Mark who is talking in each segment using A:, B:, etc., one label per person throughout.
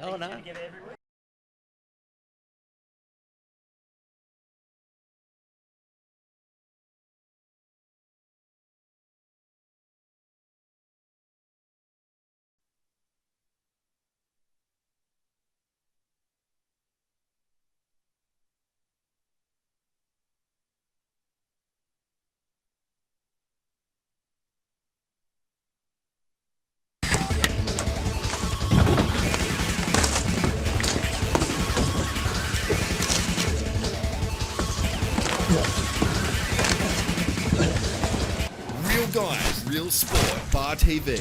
A: Oh, no.
B: Real guys, real sport, Bar TV.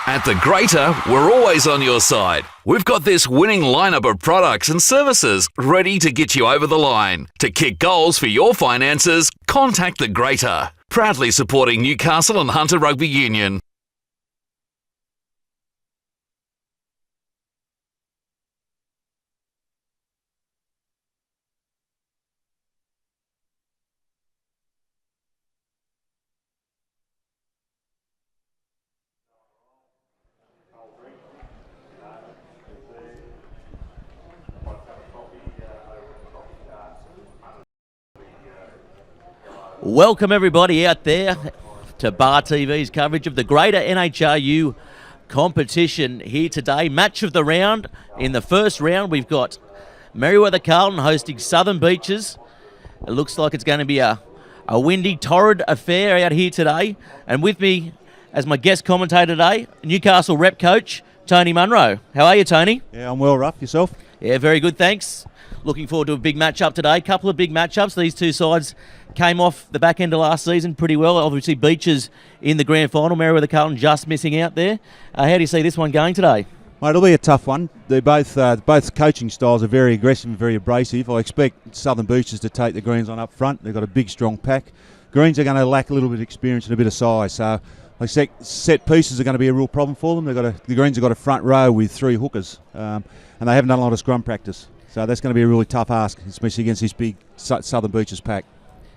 C: At The Greater, we're always on your side. We've got this winning lineup of products and services ready to get you over the line. To kick goals for your finances, contact The Greater. Proudly supporting Newcastle and Hunter Rugby Union.
A: Welcome everybody out there to Bar TV's coverage of the Greater NHRU competition here today. Match of the round. In the first round, we've got Merewether Carlton hosting Southern Beaches. It looks like it's going to be a windy, torrid affair out here today. And with me as my guest commentator today, Newcastle rep coach, Tony Munro. How are you, Tony?
D: Yeah, I'm well, Ruff. Yourself?
A: Yeah, very good, thanks. Looking forward to a big match-up today. Couple of big match-ups. These two sides came off the back end of last season pretty well. Obviously, Beaches in the grand final. Merewether Carlton just missing out there. How do you see this one going today?
D: Mate, it'll be a tough one. They're both coaching styles are very aggressive and very abrasive. I expect Southern Beaches to take the Greens on up front. They've got a big, strong pack. Greens are going to lack a little bit of experience and a bit of size. So I expect set pieces are going to be a real problem for them. The Greens have got a front row with three hookers, and they haven't done a lot of scrum practice. So that's going to be a really tough ask, especially against this big Southern Beaches pack.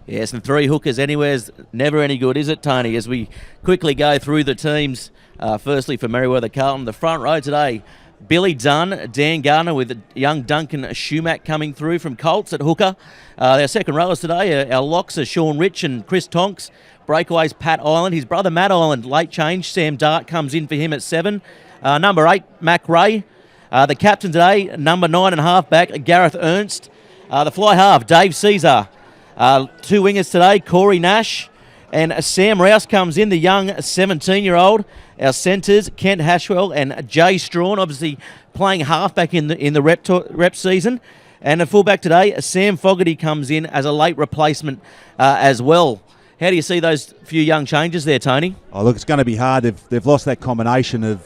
A: Yes, and three hookers anywhere is never any good, is it, Tony? As we quickly go through the teams, firstly for Merewether Carlton, the front row today, Billy Dunn, Dan Gardner with young Duncan Schumack coming through from Colts at hooker. Our second rowers today, our locks are Sean Rich and Chris Tonks. Breakaways, Pat Island. His brother Matt Island, late change. Sam Dart comes in for him at 7. Number 8, Mac Ray. The captain today, number 9 and half-back, Gareth Ernst. The fly half, Dave Caesar. Two wingers today, Corey Nash and Sam Rouse comes in, the young 17-year-old. Our centres, Kent Hashwell and Jay Strawn, obviously playing halfback in the rep season. And a fullback today, Sam Fogarty comes in as a late replacement as well. How do you see those few young changes there, Tony?
D: Oh, look, it's going to be hard. They've lost that combination of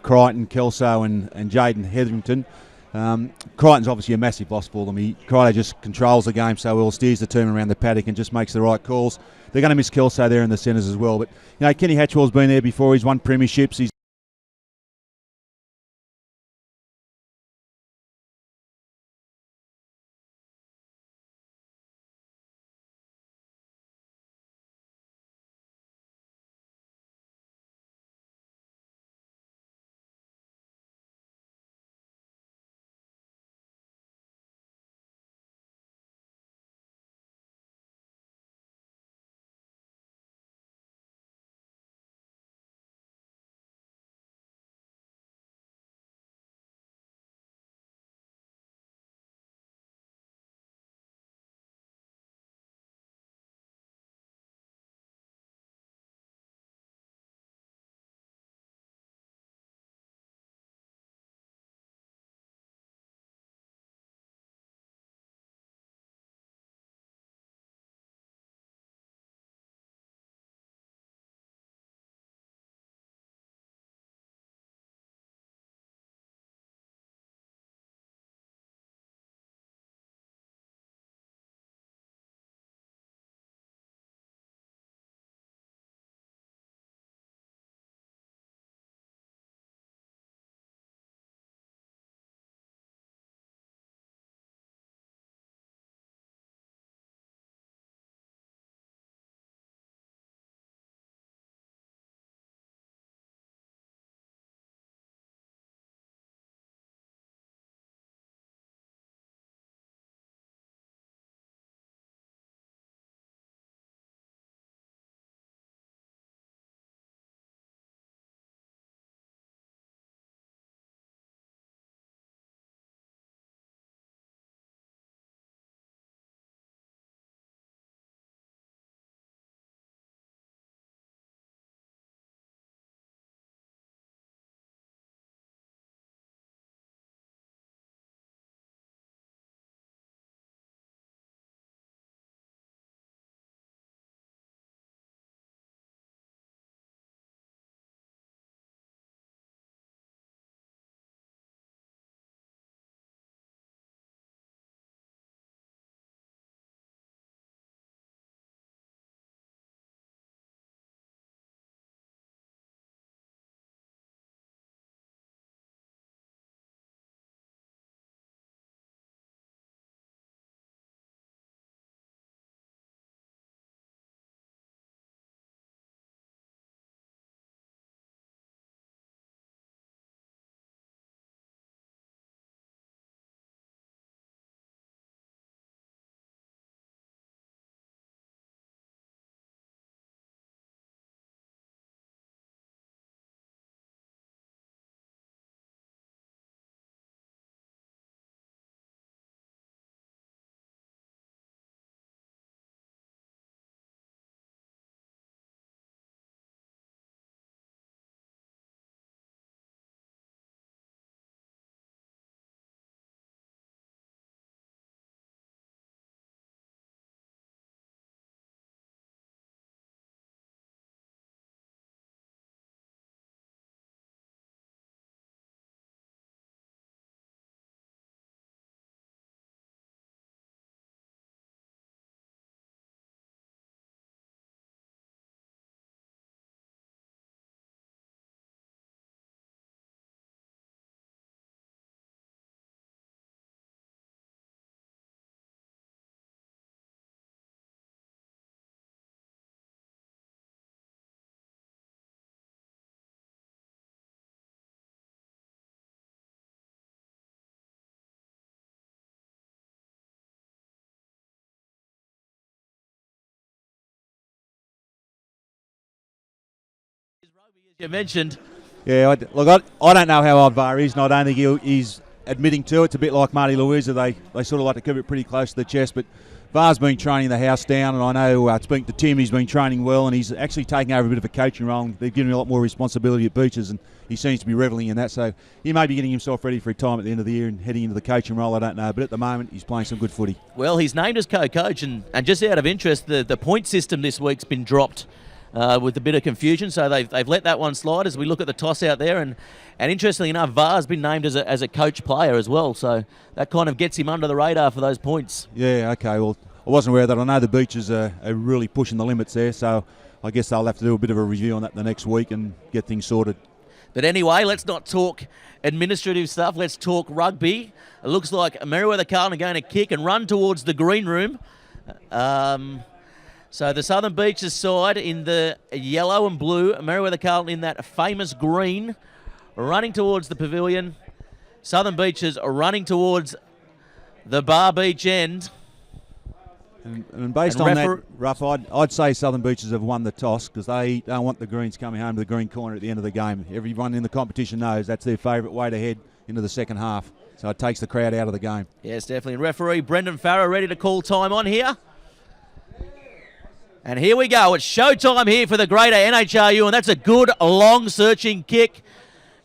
D: Crichton, Kelso and Jaden Hetherington. Crichton's obviously a massive loss for them. Crichton just controls the game so well, steers the team around the paddock and just makes the right calls. They're going to miss Kelso there in the centres as well. But, Kenny Hatchwell's been there before. He's won premierships. He's
A: You mentioned.
D: Yeah, I don't know how old VAR is, and I don't think he's admitting to it. It's a bit like Marty Louisa. They sort of like to keep it pretty close to the chest, but VAR's been training the house down, and I know speaking to Tim, he's been training well, and he's actually taking over a bit of a coaching role. They've given him a lot more responsibility at Beaches, and he seems to be revelling in that. So he may be getting himself ready for retirement at the end of the year and heading into the coaching role. I don't know, but at the moment he's playing some good footy.
A: Well, he's named as co-coach, and just out of interest, the point system this week's been dropped with a bit of confusion. So they've let that one slide as we look at the toss out there, and interestingly enough, VAR's been named as a coach player as well. So that kind of gets him under the radar for those points.
D: Yeah, okay. Well, I wasn't aware of that. I know the Beaches are really pushing the limits there, so I guess they'll have to do a bit of a review on that the next week and get things sorted.
A: But anyway, let's not talk administrative stuff. Let's talk rugby. It looks like Merewether Carlton are going to kick and run towards the green room. So the Southern Beaches side in the yellow and blue, Merewether Carlton in that famous green, running towards the pavilion. Southern Beaches are running towards the Bar Beach end.
D: And based on that, Ruff, I'd say Southern Beaches have won the toss because they don't want the Greens coming home to the green corner at the end of the game. Everyone in the competition knows that's their favourite way to head into the second half. So it takes the crowd out of the game.
A: Yes, definitely. And referee Brendan Farrow ready to call time on here. And here we go. It's showtime here for the greater NHRU, and that's a good, long, searching kick.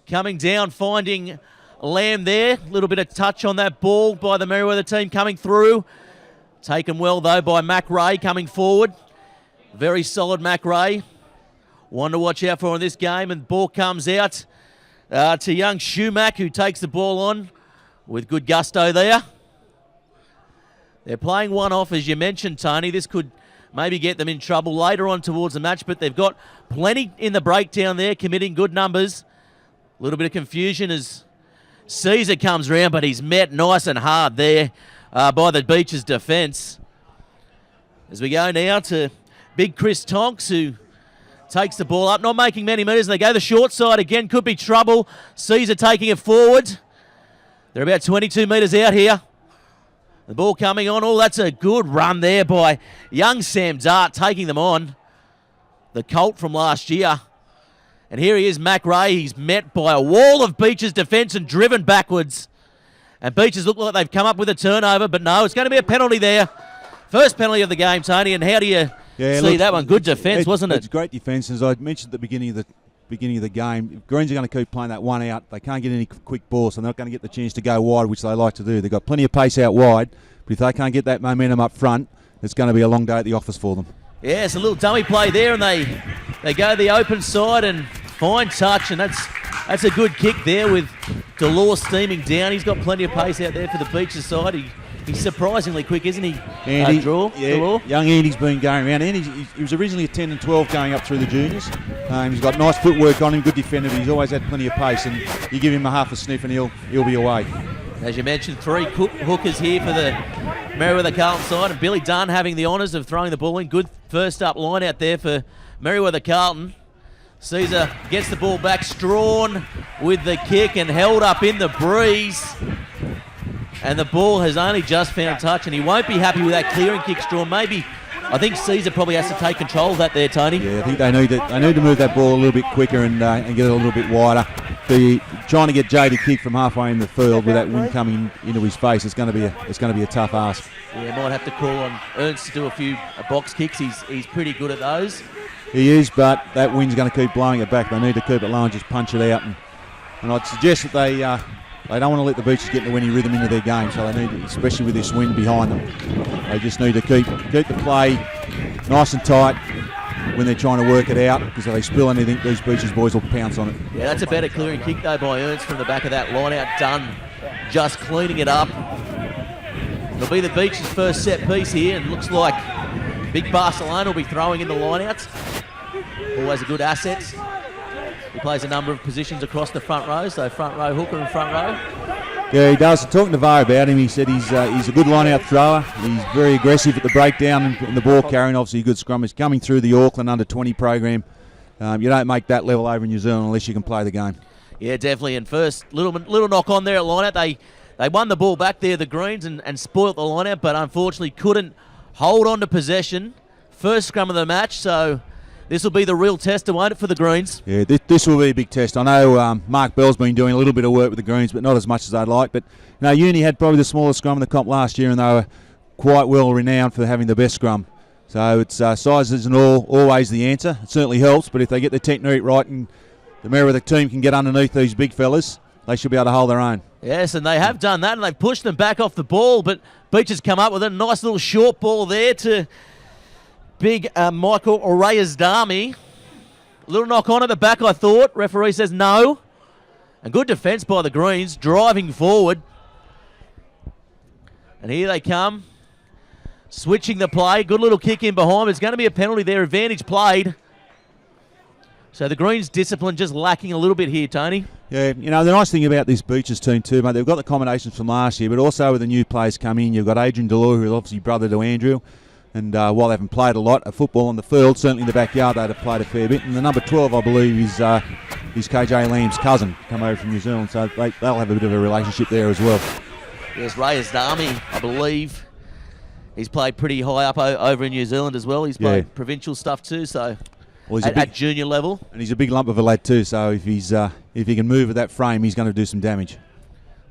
A: Coming down, finding Lamb there. A little bit of touch on that ball by the Merewether team coming through. Taken well, though, by Mac Ray coming forward. Very solid Mac Ray. One to watch out for in this game, and the ball comes out to young Schumack, who takes the ball on with good gusto there. They're playing one off, as you mentioned, Tony. This could maybe get them in trouble later on towards the match, but they've got plenty in the breakdown there, committing good numbers. A little bit of confusion as Caesar comes round, but he's met nice and hard there by the Beaches defence. As we go now to big Chris Tonks, who takes the ball up, not making many metres, and they go the short side again. Could be trouble. Caesar taking it forward. They're about 22 metres out here. The ball coming on. Oh, that's a good run there by young Sam Dart, taking them on. The Colt from last year. And here he is, Mac Ray. He's met by a wall of Beaches defence and driven backwards. And Beaches look like they've come up with a turnover, but no, it's going to be a penalty there. First penalty of the game, Tony, and how do you see that one? Good defence, wasn't it?
D: It's great defence, as I mentioned at the beginning of the game. If Greens are going to keep playing that one out, they can't get any quick balls, so they're not going to get the chance to go wide, which they like to do. They've got plenty of pace out wide, but if they can't get that momentum up front, it's going to be a long day at the office for them.
A: Yeah, it's a little dummy play there, and they go the open side and fine touch, and that's a good kick there with Delors steaming down. He's got plenty of pace out there for the Beaches side. He's surprisingly quick, isn't he?
D: Andy,
A: Delors?
D: Young Andy's been going around. Andy, he was originally a 10 and 12 going up through the juniors. He's got nice footwork on him, good defender, but he's always had plenty of pace, and you give him a half a sniff and he'll be away.
A: As you mentioned, three hookers here for the Merewether Carlton side, and Billy Dunn having the honours of throwing the ball in. Good first up line out there for Merewether Carlton. Caesar gets the ball back. Strawn with the kick and held up in the breeze. And the ball has only just found touch, and he won't be happy with that clearing kick, Strawn. I think Caesar probably has to take control of that there, Tony.
D: Yeah, I think they need to move that ball a little bit quicker and get it a little bit wider. Trying to get Jay to kick from halfway in the field with that wind coming into his face, it's going to be a tough ask.
A: Yeah, might have to call on Ernst to do a few box kicks. He's pretty good at those.
D: He is, but that wind's going to keep blowing it back. They need to keep it low and just punch it out. And I'd suggest that they don't want to let the Beaches get the winning rhythm into their game, so they need, especially with this wind behind them, they just need to keep the play nice and tight when they're trying to work it out, because if they spill anything, these Beaches boys will pounce on it.
A: Yeah, that's a better clearing kick though by Ernst from the back of that line out. Dunn just cleaning it up. It'll be the Beaches' first set piece here, and looks like Big Barcelona will be throwing in the line-outs. Always a good asset. He plays a number of positions across the front row, so front row hooker and front row.
D: Yeah, he does. Talking to VAR about him, he said he's a good line-out thrower. He's very aggressive at the breakdown and the ball carrying. Obviously, a good scrum. He's coming through the Auckland under-20 program. You don't make that level over in New Zealand unless you can play the game. Yeah,
A: definitely. And first, little knock on there at line-out. They won the ball back there, the Greens, and spoilt the line-out, but unfortunately couldn't hold on to possession. First scrum of the match, so This will be the real test, won't it, for the Greens?
D: Yeah, this will be a big test. I know Mark Bell's been doing a little bit of work with the Greens, but not as much as I'd like. But Uni had probably the smallest scrum in the comp last year, and they were quite well renowned for having the best scrum. So it's size isn't always the answer. It certainly helps, but if they get the technique right and the Merewether team can get underneath these big fellas, they should be able to hold their own.
A: Yes, and they have done that, and they've pushed them back off the ball, but Beach has come up with a nice little short ball there to big Michael Orayazdami. Little knock on at the back, I thought. Referee says no. And good defence by the Greens, driving forward. And here they come. Switching the play. Good little kick in behind. It's going to be a penalty there. Advantage played. So the Greens' discipline just lacking a little bit here, Tony.
D: Yeah, the nice thing about this Beaches team too, mate, they've got the combinations from last year, but also with the new players coming in, you've got Adrian Delore, who's obviously brother to Andrew, and while they haven't played a lot of football on the field, certainly in the backyard they'd have played a fair bit. And the number 12, I believe, is KJ Lamb's cousin, come over from New Zealand, so they'll have a bit of a relationship there as well.
A: Yes, Orayazdami, I believe. He's played pretty high up over in New Zealand as well. He's played provincial stuff too, so at junior level.
D: And he's a big lump of a lad too, so if he can move at that frame, he's going to do some damage.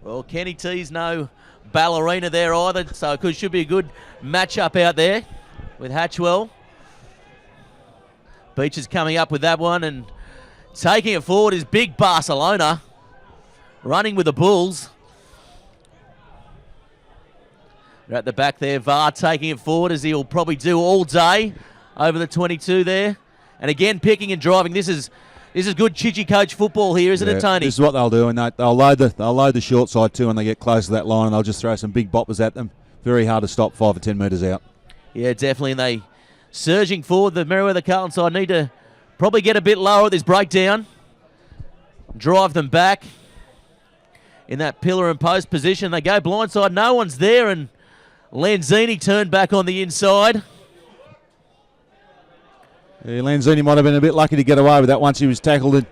A: Well, Kenny T's no ballerina there either, so it should be a good match-up out there with Hatchwell. Beach is coming up with that one, and taking it forward is big Barcelona, running with the Bulls. They're at the back there, VAR taking it forward as he'll probably do all day over the 22 there. And again, picking and driving. This is good Chidgey coach football here, isn't it, Tony?
D: This is what they'll do, and they'll load the short side too when they get close to that line, and they'll just throw some big boppers at them. Very hard to stop 5 or 10 metres out. Yeah,
A: definitely. And they surging forward. The Merewether Carlton side need to probably get a bit lower at this breakdown. Drive them back in that pillar and post position. They go blindside. No one's there, and Lanzini turned back on the inside.
D: Yeah, Lanzini might have been a bit lucky to get away with that once he was tackled and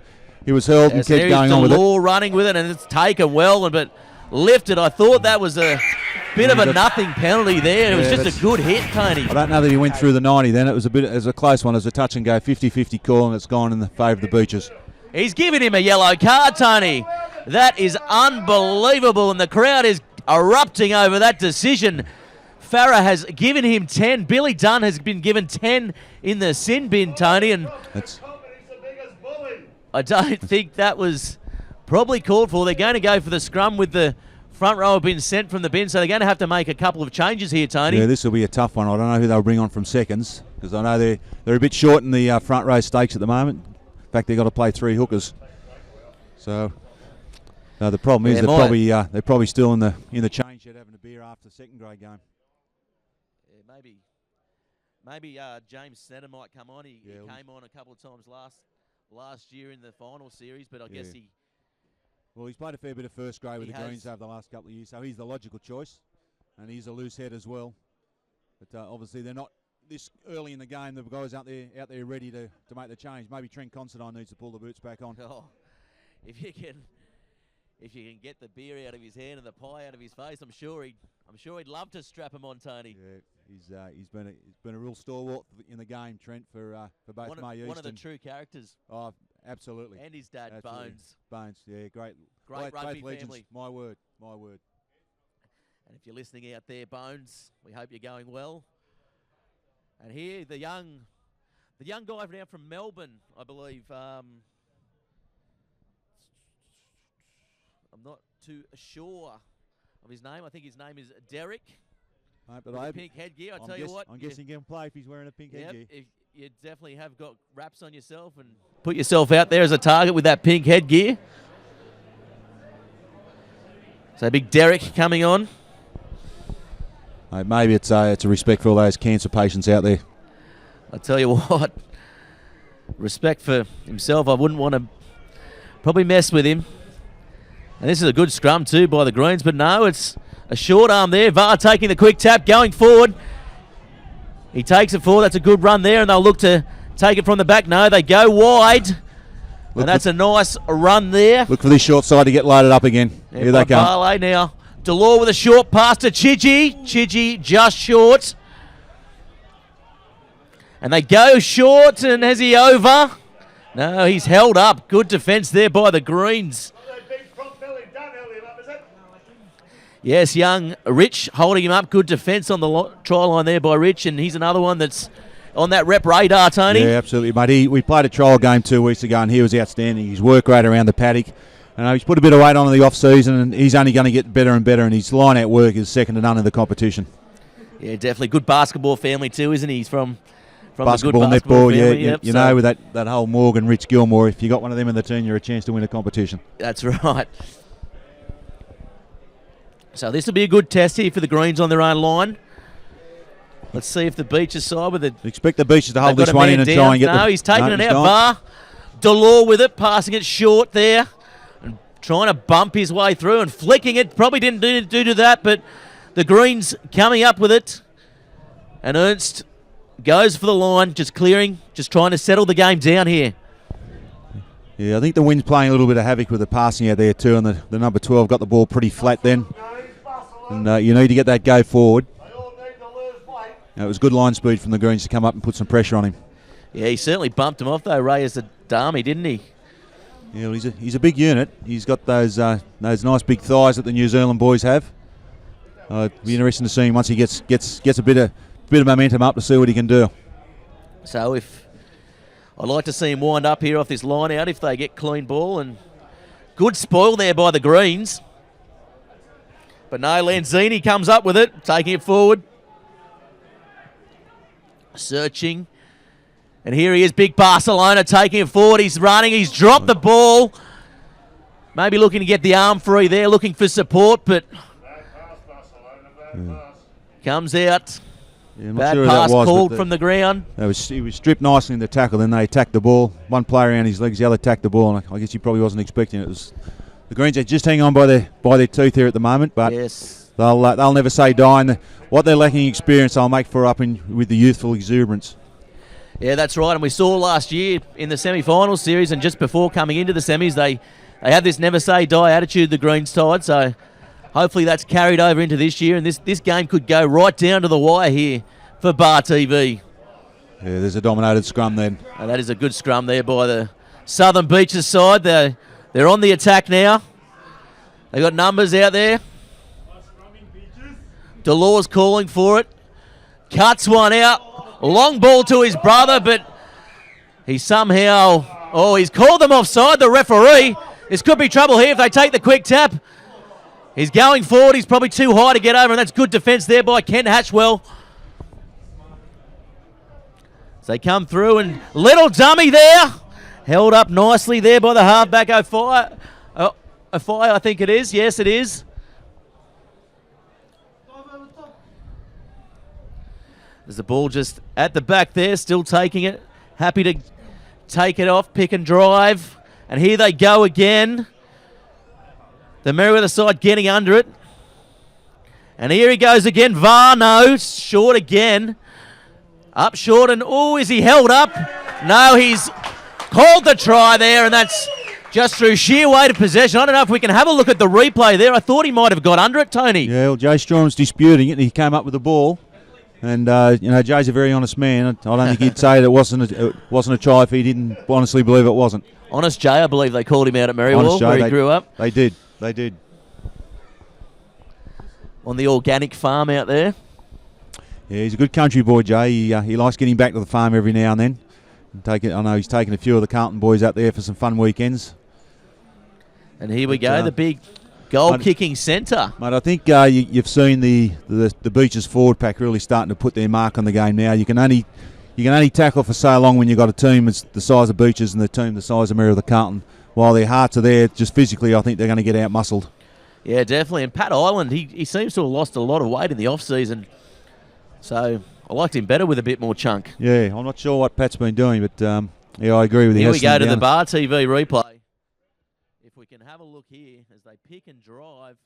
D: he was held and kept going on with it.
A: Delore running with it, and it's taken well, but lifted. I thought that was a bit of a nothing penalty there. It was just a good hit, Tony.
D: I don't know that he went through the 90 then. It was a close one. It was a touch and go 50-50 call, and it's gone in the favour of the Beaches.
A: He's given him a yellow card, Tony. That is unbelievable, and the crowd is erupting over that decision. Farah has given him 10. Billy Dunn has been given 10 in the sin bin, Tony, and I don't think that was probably called for. They're going to go for the scrum with the front row being sent from the bin, so they're going to have to make a couple of changes here, Tony.
D: Yeah, this will be a tough one. I don't know who they'll bring on from seconds, because I know they're a bit short in the front row stakes at the moment. In fact, they've got to play 3 hookers. So the problem is they're probably still in the change shed having a beer after the second grade game.
A: Maybe James Sneddon might come on. He came on a couple of times last year in the final series, but I guess he...
D: Well, he's played a fair bit of first grade with the Greens over the last couple of years, so he's the logical choice, and he's a loose head as well. But obviously they're not this early in the game. The guys out there ready to make the change. Maybe Trent Considine needs to pull the boots back on.
A: Oh, if you can get the beer out of his hand and the pie out of his face, I'm sure he'd love to strap him on, Tony.
D: Yeah, he's been a real stalwart in the game, Trent, for both May East.
A: One of the true characters.
D: Oh, absolutely.
A: And his dad,
D: absolutely.
A: Bones.
D: Yeah, great
A: Rugby
D: both legends.
A: family.
D: My word.
A: And if you're listening out there, Bones, we hope you're going well. And here, the young guy down from Melbourne, I believe. I'm not too sure of his name. I think his name is Derek. But pink headgear.
D: I'm guessing he can play if he's wearing a pink headgear.
A: You definitely have got wraps on yourself and put yourself out there as a target with that pink headgear. So big Derek coming on.
D: Maybe it's a respect for all those cancer patients out there.
A: I tell you what, respect for himself. I wouldn't want to probably mess with him. And this is a good scrum too by the Greens, but no, it's a short arm there. VAR taking the quick tap, going forward. He takes it forward. That's a good run there, and they'll look to take it from the back. No, they go wide. And that's a nice run there.
D: Look for this short side to get loaded up again. Here they come.
A: Barley now. Delore with a short pass to Chidgey. Chidgey just short. And they go short, and has he over? No, he's held up. Good defence there by the Greens. Yes, young Rich holding him up. Good defence on the try line there by Rich, and he's another one that's on that rep radar, Tony.
D: Yeah, absolutely, mate. We played a trial game 2 weeks ago, and he was outstanding. His work rate around the paddock. He's put a bit of weight on in the off-season, and he's only going to get better and better, and his line-out work is second to none in the competition.
A: Yeah, definitely. Good basketball family too, isn't he? He's from
D: basketball,
A: the good basketball
D: netball,
A: family.
D: yeah.
A: Yep,
D: you know, with that whole Morgan, Rich Gilmore, if you got one of them in the team, you're a chance to win a competition.
A: That's right. So this will be a good test here for the Greens on their own line. Let's see if the Beaches side with it.
D: Expect the Beaches to hold this one in and try and get
A: No, he's taking it out. Bar. Delore with it, passing it short there. And trying to bump his way through and flicking it. Probably didn't do to that, but the Greens coming up with it. And Ernst goes for the line, just clearing, just trying to settle the game down here.
D: Yeah, I think the wind's playing a little bit of havoc with the passing out there too, and the number 12 got the ball pretty flat then. And you need to get that go forward. It was good line speed from the Greens to come up and put some pressure on him.
A: Yeah, he certainly bumped him off though, Ray, as a dummy, didn't he?
D: Yeah, well, he's a big unit. He's got those nice big thighs that the New Zealand boys have. It'll be interesting to see him once he gets a bit of momentum up to see what he can do.
A: So I'd like to see him wind up here off this line out if they get clean ball, and good spoil there by the Greens. But no, Lanzini comes up with it, taking it forward. Searching. And here he is, big Barcelona taking it forward. He's running, he's dropped the ball. Maybe looking to get the arm free there, looking for support, but comes out.
D: Yeah,
A: bad pass called from the ground.
D: He was stripped nicely in the tackle, then they attacked the ball. One player around his legs, the other attacked the ball, and I guess he probably wasn't expecting it. It was the Greens are just hanging on by their teeth here at the moment, but
A: yes,
D: they'll never say die. And what they're lacking experience, they'll make for up with the youthful exuberance.
A: Yeah, that's right. And we saw last year in the semi-final series, and just before coming into the semis, they had this never say die attitude, the Greens side. So hopefully that's carried over into this year, and this game could go right down to the wire here for Bar TV.
D: Yeah, there's a dominated scrum then.
A: And that is a good scrum there by the Southern Beaches side. They're on the attack now. They got numbers out there. Delore's calling for it. Cuts one out. Long ball to his brother, but he somehow... he's called them offside, the referee. This could be trouble here if they take the quick tap. He's going forward. He's probably too high to get over, and that's good defence there by Ken Hatchwell. So they come through, and little dummy there. Held up nicely there by the halfback, Ofai, I think it is. Yes, it is. There's the ball just at the back there, still taking it. Happy to take it off, pick and drive. And here they go again. The Merewether side getting under it. And here he goes again. Varno, short again. Up short, and is he held up? No, he's called the try there, and that's just through sheer weight of possession. I don't know if we can have a look at the replay there. I thought he might have got under it, Tony.
D: Yeah, well, Jay Strawn's disputing it, and he came up with the ball. And Jay's a very honest man. I don't think he'd say that it wasn't a try if he didn't honestly believe it wasn't.
A: Honest Jay, I believe they called him out at Merewether where he grew up.
D: They did.
A: On the organic farm out there.
D: Yeah, he's a good country boy, Jay. He likes getting back to the farm every now and then. I know he's taken a few of the Carlton boys out there for some fun weekends.
A: And here we go, the big goal-kicking centre.
D: Mate, I think you've seen the Beaches forward pack really starting to put their mark on the game now. You can only tackle for so long when you've got a team that's the size of Beaches and the team the size of Merewether Carlton. While their hearts are there, just physically, I think they're going to get out-muscled.
A: Yeah, definitely. And Pat Ireland, he seems to have lost a lot of weight in the off-season. So I liked him better with a bit more chunk.
D: Yeah, I'm not sure what Pat's been doing, but I agree with you.
A: Here we go to the Bar TV replay. If we can have a look here as they pick and drive.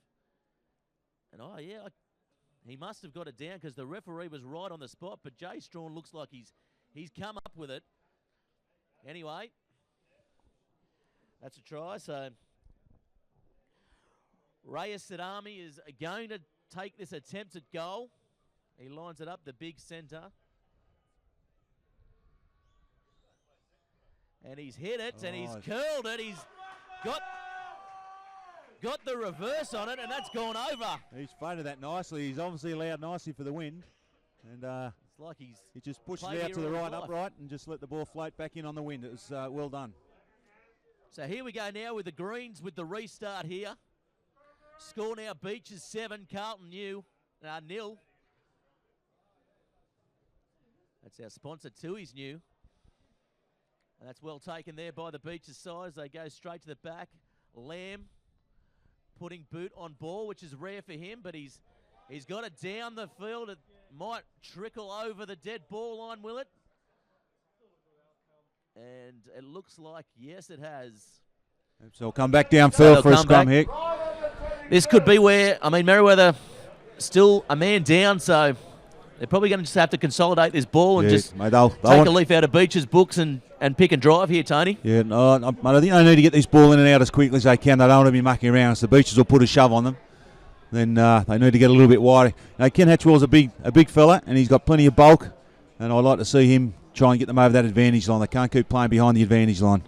A: And he must have got it down because the referee was right on the spot, but Jay Strawn looks like he's come up with it. Anyway, that's a try. So Reyes Sadami is going to take this attempt at goal. He lines it up, the big centre. And he's hit it, and he's curled it. He's got the reverse on it, and that's gone over.
D: He's floated that nicely. He's obviously allowed nicely for the wind. And
A: it's like he
D: just pushed it out to the right upright and just let the ball float back in on the wind. It was well done.
A: So here we go now with the Greens with the restart here. Score now, Beaches 7, Carlton nil. That's our sponsor, Tui's new. And that's well taken there by the Beaches side. They go straight to the back. Lamb putting boot on ball, which is rare for him, but he's got it down the field. It might trickle over the dead ball line, will it? And it looks like, yes, it has.
D: So come back downfield for a scrum here.
A: This could be where, Merewether still a man down, so they're probably going to just have to consolidate this ball and take a leaf out of Beach's books and pick and drive here, Tony.
D: Yeah, no, I think they need to get this ball in and out as quickly as they can. They don't want to be mucking around, so the Beaches will put a shove on them. Then they need to get a little bit wider. Now, Ken Hatchwell's a big fella, and he's got plenty of bulk, and I'd like to see him try and get them over that advantage line. They can't keep playing behind the advantage line.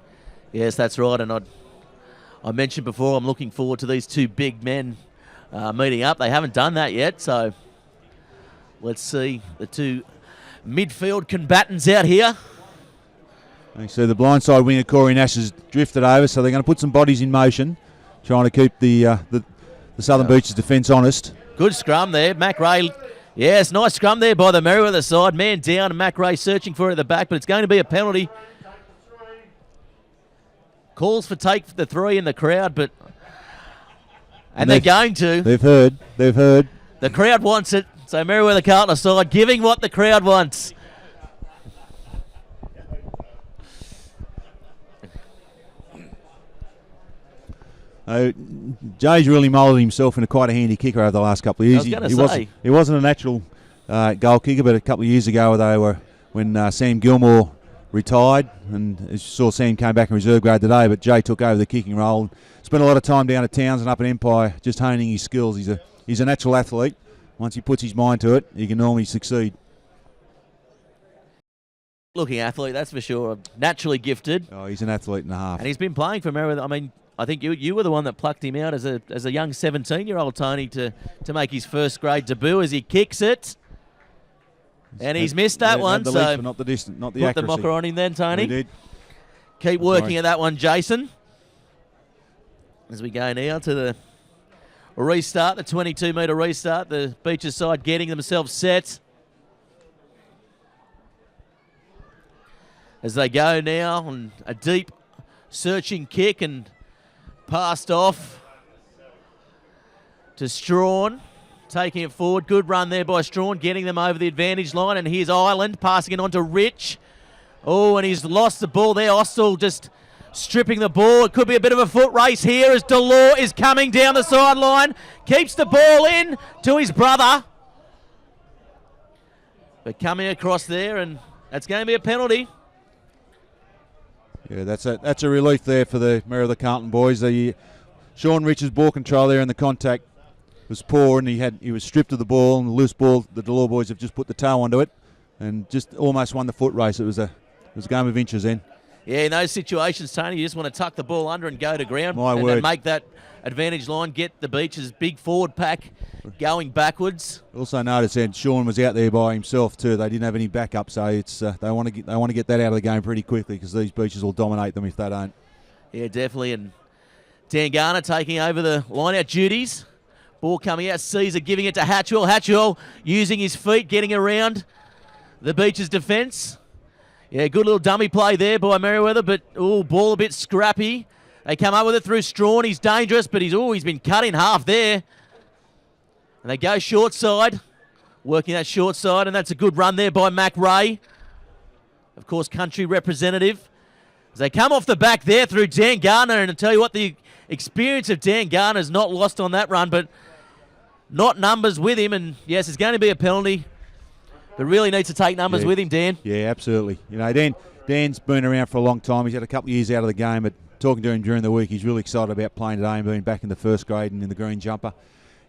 A: Yes, that's right, and I mentioned before I'm looking forward to these two big men meeting up. They haven't done that yet, so let's see the two midfield combatants out here.
D: You see the blindside winger Corey Nash has drifted over, so they're going to put some bodies in motion, trying to keep the Southern Beaches defence honest.
A: Good scrum there, Mac Ray. Yes, nice scrum there by the Merewether side. Man down, and Mac Ray searching for it at the back, but it's going to be a penalty. Calls for take the three in the crowd, but and they're going to.
D: They've heard.
A: The crowd wants it, so Merewether Carlton side giving what the crowd wants.
D: Jay's really moulded himself into quite a handy kicker over the last couple of years. He wasn't a natural goal kicker, but a couple of years ago when Sam Gilmore retired, and as you saw, Sam came back in reserve grade today, but Jay took over the kicking role. Spent a lot of time down at Towns and up at Empire just honing his skills. He's a natural athlete. Once he puts his mind to it, he can normally succeed.
A: Looking athlete, that's for sure. Naturally gifted.
D: Oh, he's an athlete and a half.
A: And he's been playing for Merewether. I think you were the one that plucked him out as a young 17-year-old, Tony, to make his first grade debut as he kicks it. And he's missed that one, so
D: leap, not the distance, not the
A: put
D: accuracy.
A: the mocker on him then, Tony.
D: He did.
A: Keep working at that one, Jason. As we go now to the restart, the 22-metre restart, the Beaches side getting themselves set. As they go now on a deep searching kick and passed off to Strawn, taking it forward. Good run there by Strawn, getting them over the advantage line. And here's Ireland passing it on to Rich. Oh, and he's lost the ball there. Austell just stripping the ball. It could be a bit of a foot race here as Delore is coming down the sideline. Keeps the ball in to his brother. But coming across there, and that's going to be a penalty.
D: Yeah, that's a relief there for the Merewether Carlton boys. Sean Rich's ball control there and the contact was poor, and he was stripped of the ball, and the loose ball, the Delore boys have just put the toe onto it and just almost won the foot race. It was a game of inches then.
A: Yeah, in those situations, Tony, you just want to tuck the ball under and go to ground and make that advantage line, get the Beaches' big forward pack going backwards.
D: Also noticed that Sean was out there by himself too. They didn't have any backup, so it's they want to get that out of the game pretty quickly, because these Beaches will dominate them if they don't.
A: Yeah, definitely. And Dan Garner taking over the line-out duties. Ball coming out, Caesar giving it to Hatchwell. Hatchwell using his feet, getting around the Beaches' defence. Yeah, good little dummy play there by Merewether, but ball a bit scrappy. They come up with it through Strawn. He's dangerous, but he's been cut in half there. And they go short side, working that short side, and that's a good run there by Mac Ray. Of course, country representative. As they come off the back there through Dan Garner, and I tell you what, the experience of Dan Garner is not lost on that run, but not numbers with him, and yes, it's going to be a penalty. But really needs to take numbers with him, Dan.
D: Yeah, absolutely. You know, Dan's been around for a long time. He's had a couple of years out of the game, but talking to him during the week, he's really excited about playing today and being back in the first grade and in the green jumper.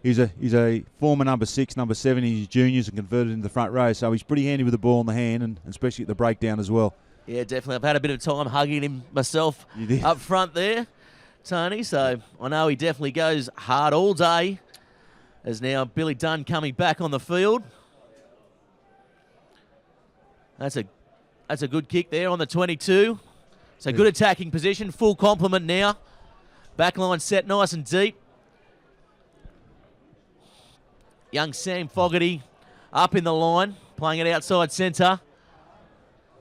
D: He's a former number 6, number 7 in his juniors and converted into the front row, so he's pretty handy with the ball in the hand, and especially at the breakdown as well.
A: Yeah, definitely. I've had a bit of time hugging him myself
D: You did.
A: up front there, Tony. So I know he definitely goes hard all day. As now Billy Dunn coming back on the field. That's a good kick there on the 22. It's a good attacking position. Full complement now. Backline set nice and deep. Young Sam Fogarty up in the line, playing it outside centre.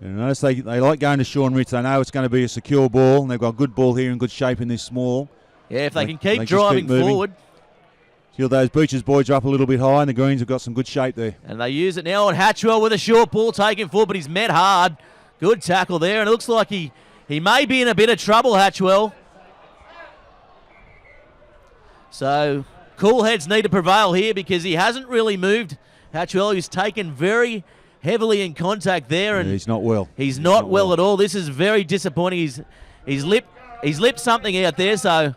D: You notice they like going to Sean Rich. They know it's going to be a secure ball, and they've got good ball here in good shape in this small.
A: Yeah, if they can
D: they
A: keep
D: just
A: driving
D: keep moving.
A: forward.
D: Feel those Beaches boys are up a little bit high, and the Greens have got some good shape there.
A: And they use it now on Hatchwell with a short ball taken forward, but he's met hard. Good tackle there, and it looks like he may be in a bit of trouble, Hatchwell. So cool heads need to prevail here because he hasn't really moved. Hatchwell, who's taken very heavily in contact there, and
D: Yeah, he's not well.
A: He's not well at all. This is very disappointing. He's lipped something out there, so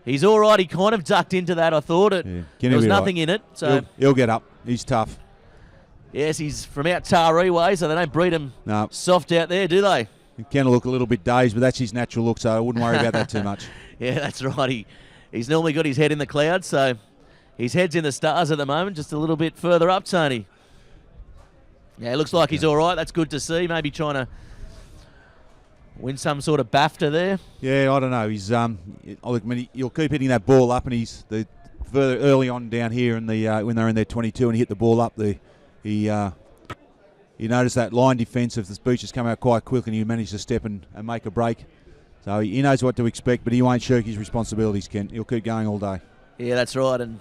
A: he's all right. He kind of ducked into that. I thought there was nothing in it. So
D: he'll get up. He's tough.
A: yes, he's from out Taree way, so they don't breed him
D: No.
A: soft out there, do they?
D: He can look a little bit dazed, but that's his natural look, so I wouldn't worry about that too much.
A: Yeah, that's right. He's normally got his head in the clouds, so his head's in the stars at the moment, just a little bit further up, Tony. Yeah, it looks like he's all right. That's good to see. Maybe trying to win some sort of BAFTA there.
D: Yeah, I don't know. He's he'll keep hitting that ball up, and he's the further early on down here in the when they're in their 22 and he hit the ball up there. He noticed that line defence of the Beaches come out quite quick, and he managed to step and make a break. So he knows what to expect, but he won't shirk his responsibilities, Ken. He'll keep going all day.
A: Yeah, that's right. And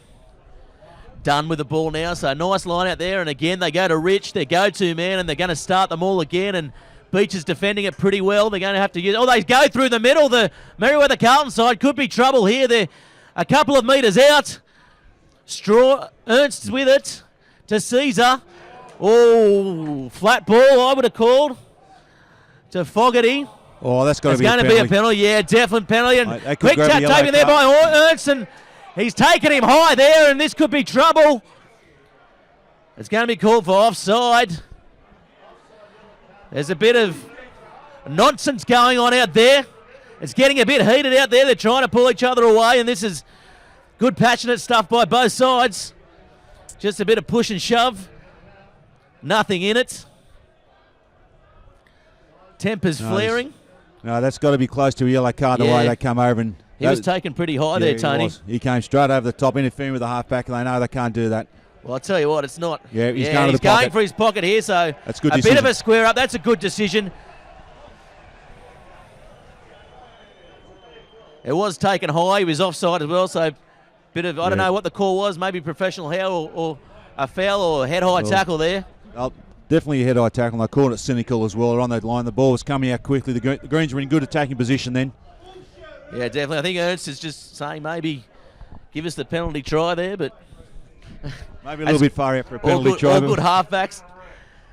A: done with the ball now. So nice line out there. And again, they go to Rich, their go-to man, and they're going to start them all again. And Beach is defending it pretty well. They're going to have to use... Oh, they go through the middle. The Merewether Carlton side could be trouble here. They're a couple of metres out. Strawn, Ernst with it to Caesar. Oh, flat ball, I would have called. To Fogarty.
D: Oh, that's got to
A: It's
D: be a
A: going
D: penalty.
A: to be a penalty, yeah, definite penalty. And
D: They could
A: quick
D: grab
A: tap
D: the yellow
A: taken there by Ernst, and he's taken him high there, and this could be trouble. It's going to be called for offside. There's a bit of nonsense going on out there. It's getting a bit heated out there. They're trying to pull each other away, and this is good passionate stuff by both sides. Just a bit of push and shove. Nothing in it. Tempers flaring.
D: No, that's got to be close to a yellow card the
A: Yeah.
D: way they come over. And
A: He was taken pretty high there, Tony.
D: He came straight over the top, interfering with the halfback, and they know they can't do that.
A: Well, I'll tell you what, it's not.
D: Yeah, he's going to the pocket.
A: for his pocket here, so
D: That's a good
A: bit
D: decision.
A: of a square up. That's a good decision. It was taken high. He was offside as well, so bit of, I don't know what the call was, maybe professional foul or a foul or head-high tackle there.
D: Definitely a head-high tackle. They called it cynical as well. On that line, the ball was coming out quickly. The Greens were in good attacking position then.
A: Yeah, definitely. I think Ernst is just saying maybe give us the penalty try there, but
D: Maybe a little bit far out for a penalty try.
A: all good halfbacks.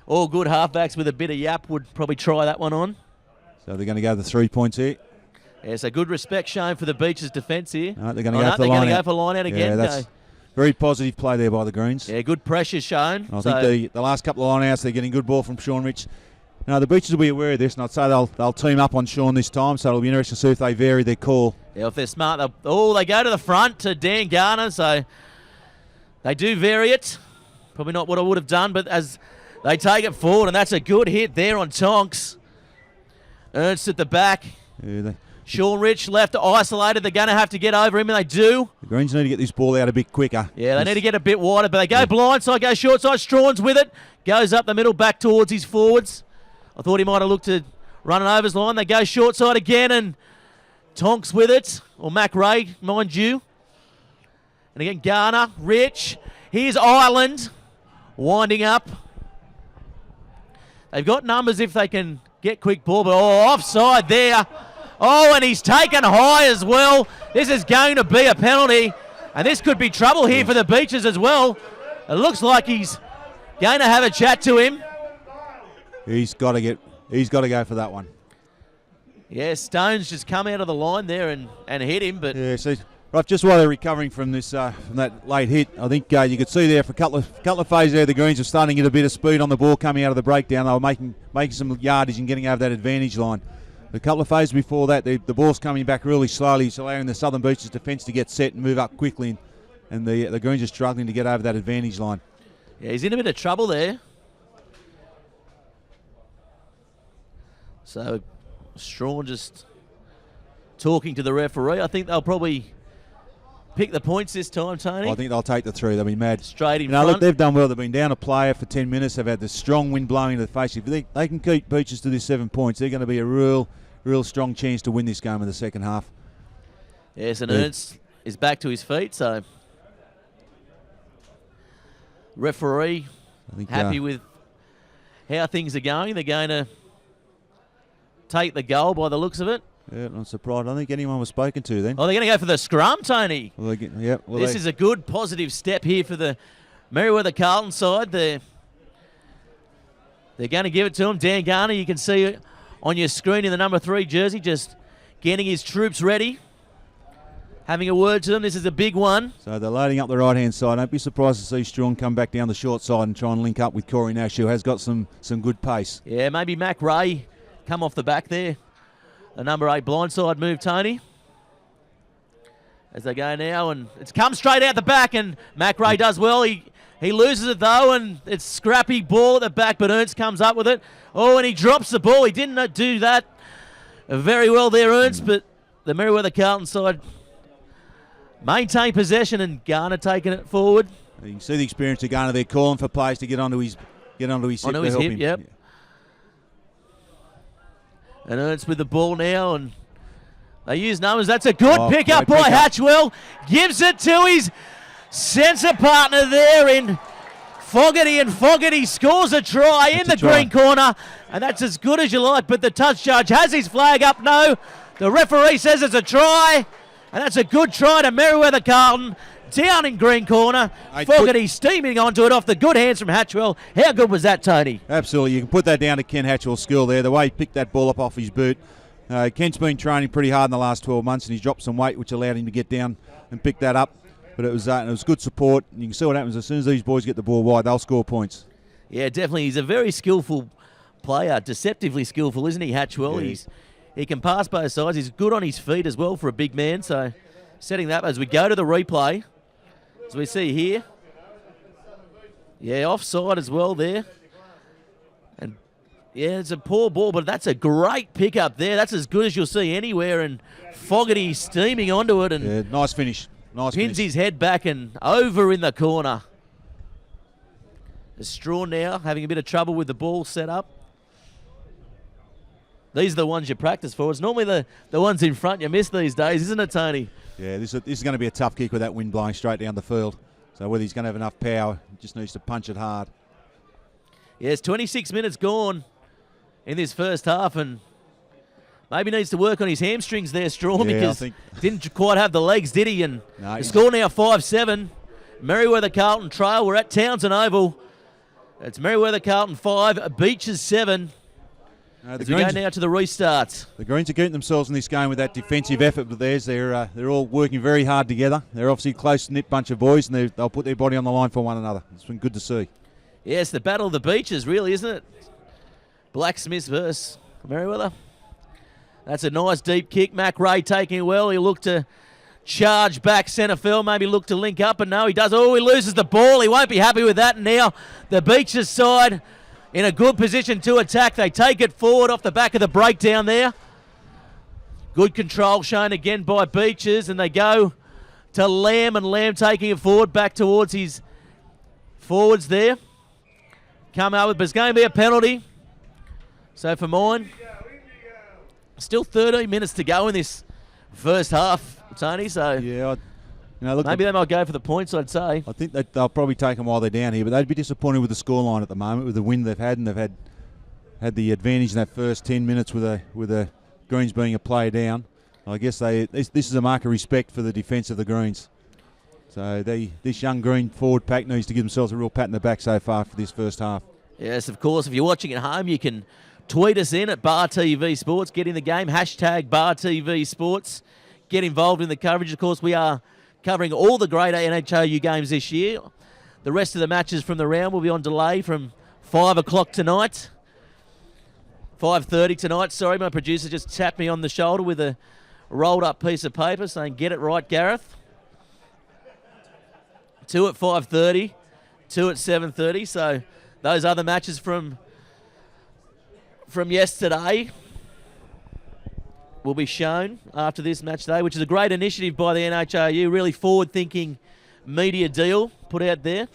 A: All good halfbacks with a bit of yap would probably try that one on.
D: So they're going to go the 3 points here.
A: Yeah, so good respect shown for the Beaches defence here.
D: No, they're going to go for the line
A: They're going to go
D: out.
A: for line out again.
D: Yeah, that's very positive play there by the Greens.
A: Yeah, good pressure shown.
D: I think the last couple of line outs, they're getting good ball from Sean Rich. Now, the Beaches will be aware of this, and I'd say they'll team up on Sean this time, so it'll be interesting to see if they vary their call.
A: Yeah, if they're smart, they go to the front to Dan Garner, so they do vary it. Probably not what I would have done, but as they take it forward, and that's a good hit there on Tonks. Ernst at the back.
D: Yeah,
A: Sean Rich left isolated. They're going to have to get over him, and they do.
D: the Greens need to get this ball out a bit quicker.
A: Yeah, they need to get a bit wider, but they go blindside, go short side. Strawn's with it. Goes up the middle, back towards his forwards. I thought he might have looked to run an overs line. They go short side again, and Tonks with it. Or Mac Ray, mind you. And again, Garner, Rich. Here's Ireland winding up. They've got numbers if they can get quick ball, but offside there. Oh, and he's taken high as well. This is going to be a penalty, and this could be trouble here for the Beaches as well. It looks like he's going to have a chat to him.
D: He's got to go for that one.
A: Yeah, Stone's just come out of the line there and hit him, but
D: Yeah, see, Right, just while they're recovering from this from that late hit, I think you could see there for a couple of phases there, the Greens were starting to get a bit of speed on the ball coming out of the breakdown. They were making some yardage and getting over that advantage line. A couple of phases before that, the ball's coming back really slowly, so allowing the Southern Beaches defence to get set and move up quickly, and the Greens are struggling to get over that advantage line.
A: Yeah, he's in a bit of trouble there. So Strawn just talking to the referee. I think they'll probably pick the points this time, Tony.
D: I think they'll take the three. They'll be mad.
A: Straight in front.
D: Look, they've done well. They've been down a player for 10 minutes. They've had this strong wind blowing into the face. If they can keep Beaches to this 7 points, they're going to be a real strong chance to win this game in the second half.
A: Yes, and Ernst is back to his feet, so referee
D: I think,
A: happy with how things are going. They're going to take the goal by the looks of it.
D: Yeah, I'm surprised. I don't think anyone was spoken to then.
A: Oh, they're going to go for the scrum, Tony. This is a good positive step here for the Merewether Carlton side. They're going to give it to him. Dan Garner, you can see on your screen in the number 3 jersey, just getting his troops ready, having a word to them. This is a big one.
D: So they're loading up the right-hand side. Don't be surprised to see Strawn come back down the short side and try and link up with Corey Nash, who has got some good pace.
A: Yeah, maybe Mac Ray come off the back there. The number 8 blindside move, Tony. As they go now, and it's come straight out the back, and Mac Ray does well. He loses it, though, and it's scrappy ball at the back, but Ernst comes up with it. Oh, and he drops the ball. He didn't do that very well there, Ernst, but the Merewether Carlton side maintain possession, and Garner taking it forward.
D: You can see the experience of Garner there, calling for players to get onto his hip to help him.
A: Yep.
D: Yeah.
A: And Ernst with the ball now, and they use numbers. That's a good pickup by
D: pickup.
A: Hatchwell. Gives it to his centre partner there in Fogarty, and Fogarty scores a try in the green corner, and that's as good as you like, but the touch judge has his flag up. No, the referee says it's a try, and that's a good try to Merewether Carlton. Down in green corner, Fogarty steaming onto it off the good hands from Hatchwell. How good was that, Tony?
D: Absolutely. You can put that down to Ken Hatchwell's skill there. The way he picked that ball up off his boot. Ken's been training pretty hard in the last 12 months, and he's dropped some weight, which allowed him to get down and pick that up. But it was good support. And you can see what happens as soon as these boys get the ball wide, they'll score points.
A: Yeah, definitely. He's a very skillful player, deceptively skillful, isn't he, Hatchwell?
D: Yeah.
A: He can pass both sides. He's good on his feet as well for a big man. So setting that up as we go to the replay. As we see here. Yeah, offside as well there. And yeah, it's a poor ball, but that's a great pickup there. That's as good as you'll see anywhere. And Fogarty steaming onto it and
D: nice finish.
A: pins his head back and over in the corner. Strawn now having a bit of trouble with the ball set up. These are the ones you practice for. It's normally the ones in front you miss these days, isn't it, Tony?
D: Yeah, this is going to be a tough kick with that wind blowing straight down the field. So whether he's going to have enough power, he just needs to punch it hard.
A: Yes, 26 minutes gone in this first half, and maybe needs to work on his hamstrings there, Strawn, because didn't quite have the legs, did he? And the score now 5-7. Merewether Carlton trail. We're at Townsend Oval. It's Merewether Carlton 5, Beaches 7. As we go now to the restarts.
D: The Greens are getting themselves in this game with that defensive effort of theirs. They're all working very hard together. They're obviously a close-knit bunch of boys, and they'll put their body on the line for one another. It's been good to see.
A: Yes, the battle of the beaches, really, isn't it? Blacksmiths versus Merewether. That's a nice deep kick. Mac Ray taking it well. He'll look to charge back centre field, maybe look to link up, and no, he does. Oh, he loses the ball. He won't be happy with that. And now the Beaches side in a good position to attack. They take it forward off the back of the breakdown there. Good control shown again by Beaches, and they go to Lamb, and Lamb taking it forward back towards his forwards there. Come out with, but it's going to be a penalty. So for mine, still 13 minutes to go in this first half, Tony. So
D: yeah,
A: maybe they might go for the points, I'd say.
D: I think that they'll probably take them while they're down here, but they'd be disappointed with the scoreline at the moment, with the win they've had, and they've had the advantage in that first 10 minutes with the Greens being a play down. I guess this is a mark of respect for the defence of the Greens. So this young Green forward pack needs to give themselves a real pat in the back so far for this first half.
A: Yes, of course. If you're watching at home, you can tweet us in at Bar TV Sports. Get in the game. # Bar TV Sports. get involved in the coverage. Of course, we are covering all the greater NHRU games this year. The rest of the matches from the round will be on delay from 5 o'clock tonight. 5:30 tonight. Sorry, my producer just tapped me on the shoulder with a rolled up piece of paper saying, "Get it right, Gareth." 2 at 5:30, 2 at 7:30. So those other matches from yesterday will be shown after this match today, which is a great initiative by the NHRU. Really forward-thinking media deal put out there.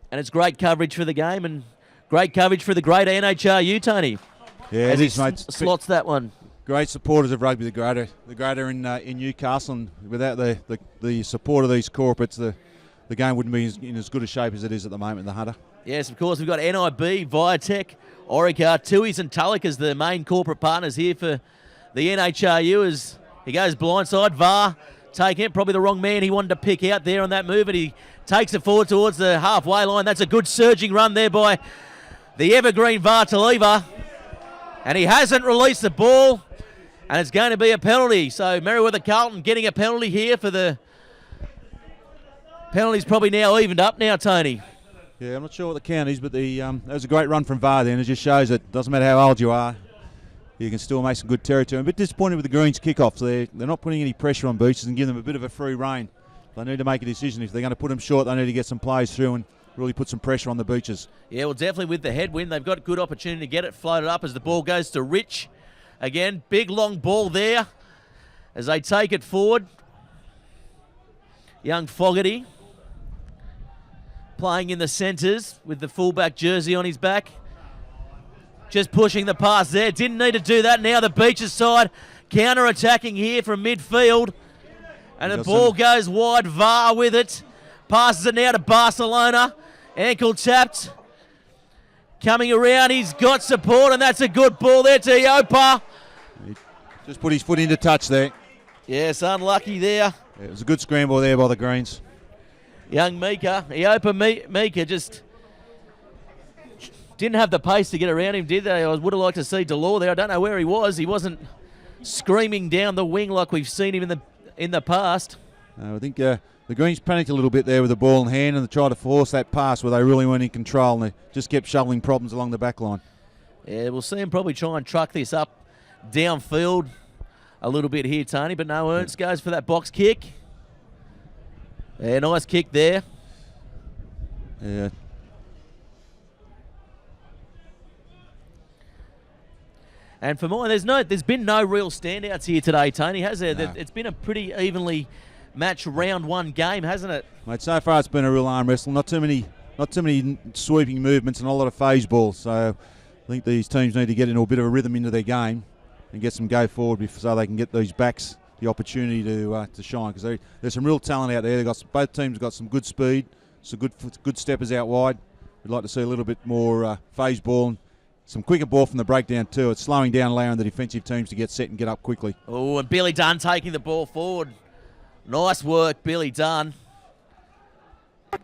A: And it's great coverage for the game and great coverage for the greater NHRU, Tony.
D: Yeah,
A: as
D: it is, mate.
A: Slots that one.
D: Great supporters of rugby, the greater in Newcastle, and without the support of these corporates, the game wouldn't be in as good a shape as it is at the moment in the Hunter.
A: Yes, of course, we've got NIB, Viatech, Orica, Tui's and Tulloch as the main corporate partners here for the NHRU as he goes blindside. VAR taking it, probably the wrong man he wanted to pick out there on that move, but he takes it forward towards the halfway line. That's a good surging run there by the evergreen VAR Taliva. And he hasn't released the ball, and it's going to be a penalty. So Merewether Carlton getting a penalty here for the... Penalty's probably now evened up now, Tony.
D: Yeah, I'm not sure what the count is, but that was a great run from VAR then. It just shows that it doesn't matter how old you are, you can still make some good territory. I'm a bit disappointed with the Greens kickoffs. They're not putting any pressure on Beaches and giving them a bit of a free rein. They need to make a decision. If they're going to put them short, they need to get some plays through and really put some pressure on the Beaches.
A: Yeah, well, definitely with the headwind, they've got a good opportunity to get it floated up as the ball goes to Rich. Again, big long ball there as they take it forward. Young Fogarty playing in the centres with the fullback jersey on his back. Just pushing the pass there. Didn't need to do that. Now the Beaches side counter-attacking here from midfield. And the ball goes wide. VAR with it. Passes it now to Barcelona. Ankle tapped. Coming around. He's got support, and that's a good ball there to Iopa.
D: He just put his foot into touch there.
A: Yes, unlucky there.
D: Yeah, it was a good scramble there by the Greens.
A: Young Mika. Iopa Mika just didn't have the pace to get around him, did they? I would have liked to see Delore there. I don't know where he was. He wasn't screaming down the wing like we've seen him in the past.
D: I think the Greens panicked a little bit there with the ball in hand and they tried to force that pass where they really weren't in control and they just kept shoveling problems along the back line.
A: Yeah, we'll see him probably try and truck this up downfield a little bit here, Tony, but no, Ernst goes for that box kick. Yeah, nice kick there.
D: Yeah.
A: And for mine, there's been no real standouts here today, Tony, has there? No. It's been a pretty evenly matched round one game, hasn't it?
D: Mate, so far it's been a real arm wrestle. Not too many sweeping movements and a lot of phase balls. So I think these teams need to get into a bit of a rhythm into their game and get some go forward so they can get these backs the opportunity to shine, because there's some real talent out there. Both teams have got some good speed, some good steppers out wide. We'd like to see a little bit more phase ball and some quicker ball from the breakdown too. It's slowing down, allowing the defensive teams to get set and get up quickly.
A: Oh, and Billy Dunn taking the ball forward. Nice work, Billy Dunn.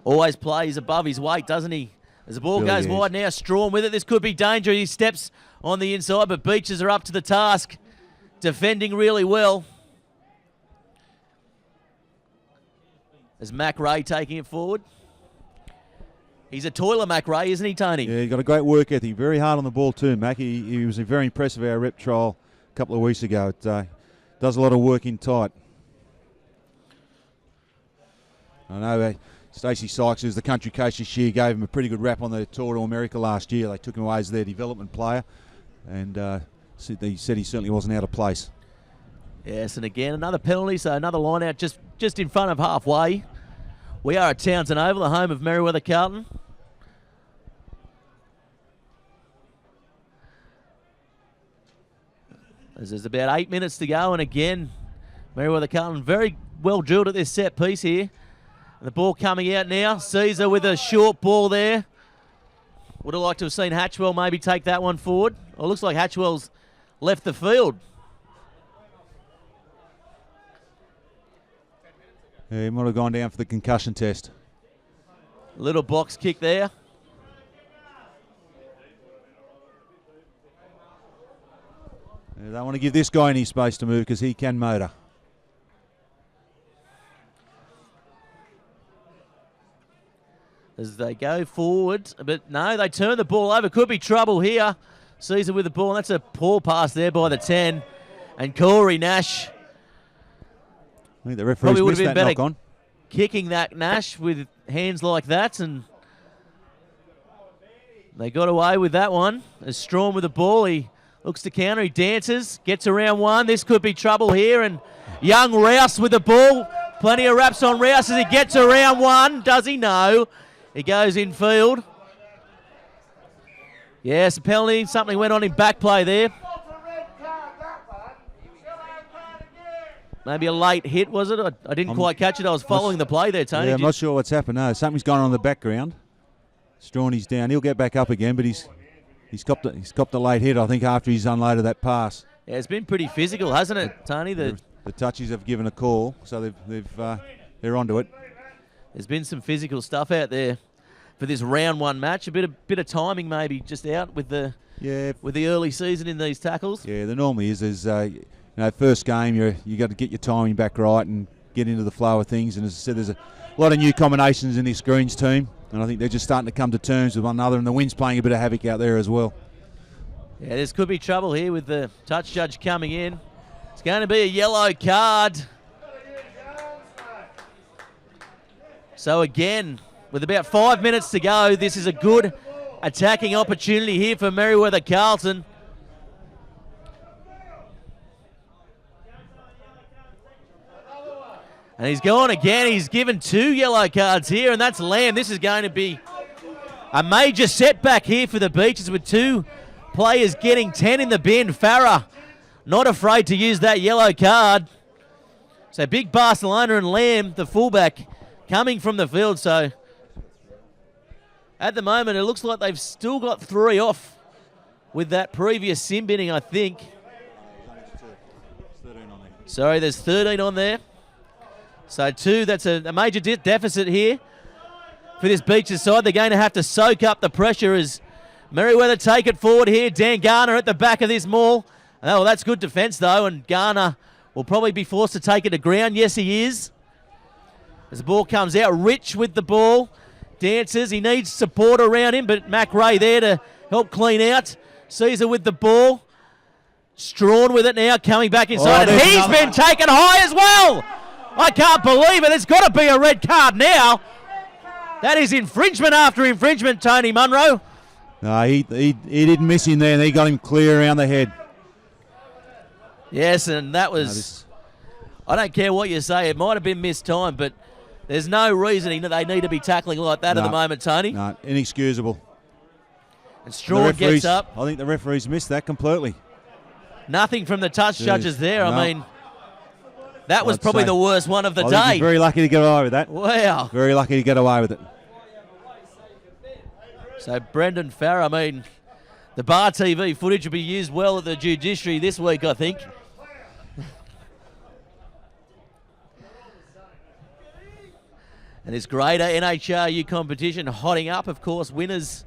A: Always plays above his weight, doesn't he? As the ball goes wide now, Strawn with it. This could be dangerous. He steps on the inside, but Beaches are up to the task, defending really well. As Mac Ray taking it forward. He's a toiler, Mac Ray, isn't he, Tony?
D: Yeah, he's got a great work ethic. Very hard on the ball too, Mac. He was very impressive at our rep trial a couple of weeks ago. It does a lot of work in tight. I know Stacey Sykes, who's the country coach this year, gave him a pretty good rap on the tour to America last year. They took him away as their development player, and he said he certainly wasn't out of place.
A: Yes, and again, another penalty, so another line out just in front of halfway. We are at Townsend Oval, the home of Merewether Carlton. As there's about 8 minutes to go, and again, Merewether Carlton very well drilled at this set piece here. And the ball coming out now. Caesar with a short ball there. Would have liked to have seen Hatchwell maybe take that one forward. Well, it looks like Hatchwell's left the field.
D: Yeah, he might have gone down for the concussion test.
A: Little box kick there.
D: They don't want to give this guy any space to move because he can motor.
A: As they go forward, but no, they turn the ball over. Could be trouble here. Caesar with the ball, and that's a poor pass there by the 10. And Corey Nash.
D: I think the referee's missed that knock on.
A: Kicking that Nash with hands like that, and they got away with that one. As Strawn with the ball, he looks to counter, he dances, gets around one. This could be trouble here, and young Rouse with the ball. Plenty of wraps on Rouse as he gets around one. Does he? No. He goes in field. Yes, a penalty. Something went on in back play there. Maybe a late hit, was it? I didn't quite catch it. I was following the play there, Tony.
D: Yeah, I'm not sure what's happened. No, something's going on in the background. Strawn, he's down. He'll get back up again, but he's copped a late hit, I think, after he's unloaded that pass.
A: Yeah, it's been pretty physical, hasn't it, Tony?
D: The touchies have given a call, so they're onto it.
A: There's been some physical stuff out there for this round one match. A bit of timing maybe just out with the early season in these tackles.
D: Yeah, there normally is. First game you got to get your timing back right and get into the flow of things. And as I said, there's a lot of new combinations in this Greens team, and I think they're just starting to come to terms with one another. And the wind's playing a bit of havoc out there as well.
A: Yeah, this could be trouble here with the touch judge coming in. It's going to be a yellow card. So again, with about 5 minutes to go, this is a good attacking opportunity here for Merewether Carlton. And he's gone again. He's given 2 yellow cards here, and that's Lamb. This is going to be a major setback here for the Beaches with 2 players getting 10 in the bin. Farah not afraid to use that yellow card. So big Barcelona and Lamb, the fullback, coming from the field. So at the moment, it looks like they've still got 3 off with that previous sim binning, I think. Sorry, there's 13 on there. So 2, that's a major deficit here for this Beaches side. They're going to have to soak up the pressure as Merewether take it forward here. Dan Garner at the back of this maul. Oh, that's good defence though, and Garner will probably be forced to take it to ground. Yes, he is. As the ball comes out, Rich with the ball. Dances, he needs support around him, but Mac Ray there to help clean out. Caesar with the ball. Strawn with it now, coming back inside, and he's been taken high as well. I can't believe it. There's got to be a red card now. That is infringement after infringement, Tony Munro.
D: No, he didn't miss him there, and he got him clear around the head.
A: Yes, and that was... I don't care what you say. It might have been missed time, but there's no reason they need to be tackling like that at the moment, Tony.
D: No, inexcusable.
A: And Strawn gets up.
D: I think the referees missed that completely.
A: Nothing from the touch judges there. No. I mean... That was probably the worst one of the day.
D: He's very lucky to get away with that.
A: Wow.
D: Very lucky to get away with it.
A: So Brendan Farrer, I mean, the Bar TV footage will be used well at the judiciary this week, I think. And this greater NHRU competition hotting up, of course, winners